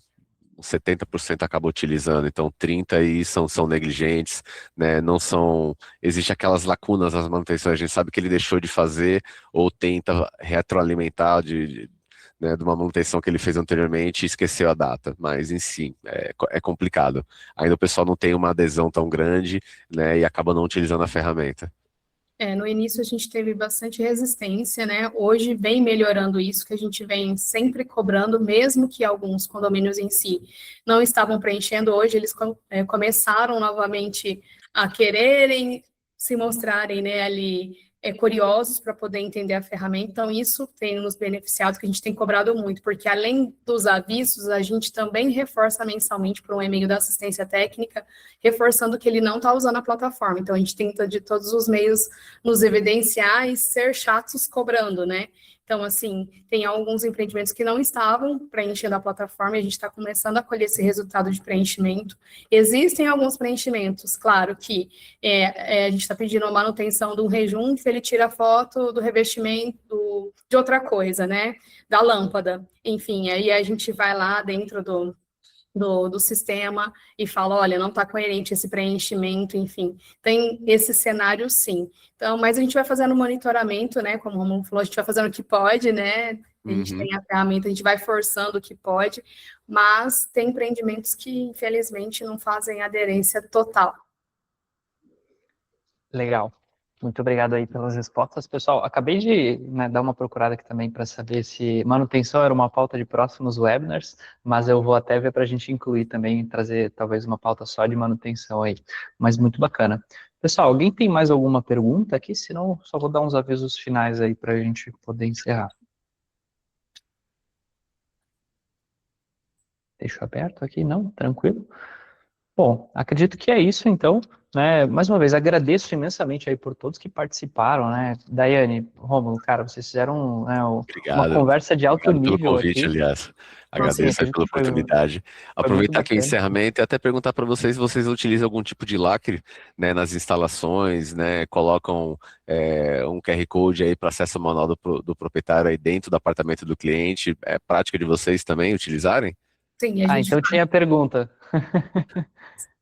Speaker 2: 70% acaba utilizando, então 30% aí são negligentes, né? Não são. Existe aquelas lacunas nas manutenções, a gente sabe que ele deixou de fazer ou tenta retroalimentar né, de uma manutenção que ele fez anteriormente e esqueceu a data, mas em si é complicado. Ainda o pessoal não tem uma adesão tão grande, né? E acaba não utilizando a ferramenta.
Speaker 3: No início a gente teve bastante resistência, né? Hoje vem melhorando isso, que a gente vem sempre cobrando, mesmo que alguns condomínios em si não estavam preenchendo, hoje eles começaram novamente a quererem se mostrarem, né, ali curiosos para poder entender a ferramenta, então isso tem nos beneficiado, que a gente tem cobrado muito, porque além dos avisos, a gente também reforça mensalmente por um e-mail da assistência técnica, reforçando que ele não está usando a plataforma, então a gente tenta de todos os meios nos evidenciar e ser chatos cobrando, né? Então, assim, tem alguns empreendimentos que não estavam preenchendo a plataforma e a gente está começando a colher esse resultado de preenchimento. Existem alguns preenchimentos, claro que a gente está pedindo a manutenção do rejunte, ele tira a foto do revestimento de outra coisa, né? Da lâmpada. Enfim, aí a gente vai lá dentro do sistema e fala, olha, não está coerente esse preenchimento, enfim, tem esse cenário sim. Então, mas a gente vai fazendo monitoramento, né, como o Romulo falou, a gente vai fazendo o que pode, né, a gente tem a ferramenta, a gente vai forçando o que pode, mas tem empreendimentos que, infelizmente, não fazem aderência total.
Speaker 1: Legal. Muito obrigado aí pelas respostas. Pessoal, acabei de dar uma procurada aqui também para saber se manutenção era uma pauta de próximos webinars, mas eu vou até ver para a gente incluir também, trazer talvez uma pauta só de manutenção aí. Mas muito bacana. Pessoal, alguém tem mais alguma pergunta aqui? Senão, só vou dar uns avisos finais aí para a gente poder encerrar. Deixo aberto aqui, não? Tranquilo? Bom, acredito que é isso, então, né? Mais uma vez, agradeço imensamente aí por todos que participaram, né? Daiane, Rômulo, cara, vocês fizeram, né, uma
Speaker 2: Obrigado.
Speaker 1: conversa de alto
Speaker 2: Obrigado
Speaker 1: nível
Speaker 2: pelo convite,
Speaker 1: aqui.
Speaker 2: aliás.
Speaker 1: Então, assim,
Speaker 2: Agradeço aí
Speaker 1: acredito
Speaker 2: pela
Speaker 1: que foi
Speaker 2: oportunidade.
Speaker 1: muito
Speaker 2: Aproveitar aqui o
Speaker 1: bacana.
Speaker 2: encerramento e até perguntar para vocês se vocês utilizam algum tipo de lacre, né, nas instalações, né, colocam um QR Code aí para acesso ao manual do proprietário aí dentro do apartamento do cliente. É prática de vocês também utilizarem?
Speaker 3: Sim, a gente
Speaker 1: Então tinha pergunta.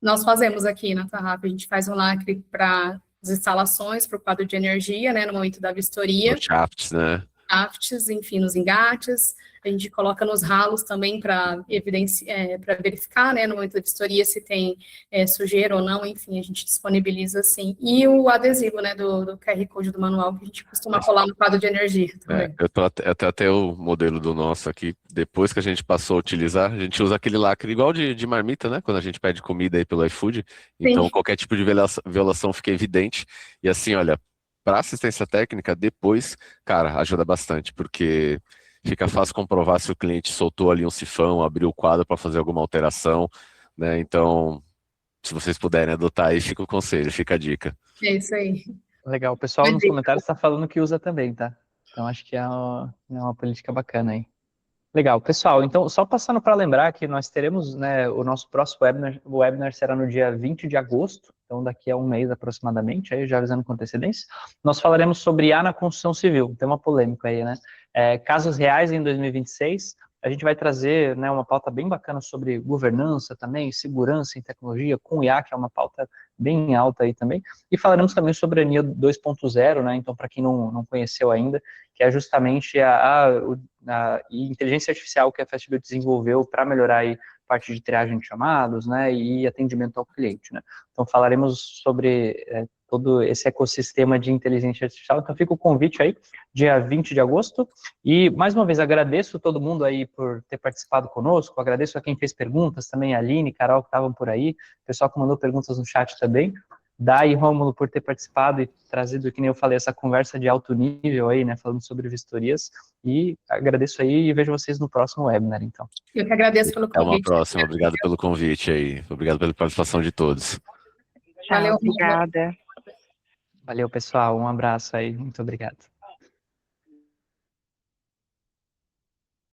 Speaker 3: nós fazemos aqui na Tarrap, a gente faz um lacre para as instalações, para o quadro de energia, né, no momento da vistoria.
Speaker 2: No shafts, né?
Speaker 3: shafts, enfim, nos engates. A gente coloca nos ralos também para verificar, né, no momento da vistoria se tem sujeira ou não, enfim, a gente disponibiliza assim. E o adesivo, né, do QR Code do manual, que a gente costuma colar no quadro de energia também.
Speaker 2: Eu tenho até o modelo do nosso aqui, depois que a gente passou a utilizar, a gente usa aquele lacre igual de marmita, né, quando a gente pede comida aí pelo iFood, então qualquer tipo de violação fica evidente, e assim, olha, para assistência técnica, depois, cara, ajuda bastante, porque fica fácil comprovar se o cliente soltou ali um sifão, abriu o quadro para fazer alguma alteração, né? Então, se vocês puderem adotar aí, fica o conselho, fica a dica.
Speaker 3: É isso aí.
Speaker 1: Legal, o pessoal nos comentários está falando que usa também, tá? Então acho que é uma política bacana aí. Legal, pessoal, então só passando para lembrar que nós teremos, né, o nosso próximo webinar será no dia 20 de agosto, então daqui a um mês aproximadamente, aí já avisando com antecedência. Nós falaremos sobre IA na construção civil, tem uma polêmica aí, né? Casos reais em 2026, a gente vai trazer, né, uma pauta bem bacana sobre governança também, segurança em tecnologia, com IA, que é uma pauta bem alta aí também, e falaremos também sobre a NIA 2.0, né, então para quem não conheceu ainda, que é justamente a inteligência artificial que a Fastbuild desenvolveu para melhorar aí parte de triagem de chamados, né, e atendimento ao cliente, né. Então falaremos sobre todo esse ecossistema de inteligência artificial, então fica o convite aí, dia 20 de agosto, e mais uma vez agradeço todo mundo aí por ter participado conosco, agradeço a quem fez perguntas também, a Aline, Carol, que estavam por aí, o pessoal que mandou perguntas no chat também, Dai e Rômulo por ter participado e trazido, que nem eu falei, essa conversa de alto nível aí, né, falando sobre vistorias, e agradeço aí e vejo vocês no próximo webinar, então.
Speaker 3: Eu que agradeço pelo convite.
Speaker 2: Até uma próxima, obrigado pelo convite aí, obrigado pela participação de todos.
Speaker 3: Valeu,
Speaker 5: obrigada.
Speaker 1: Valeu, pessoal, um abraço aí, muito obrigado.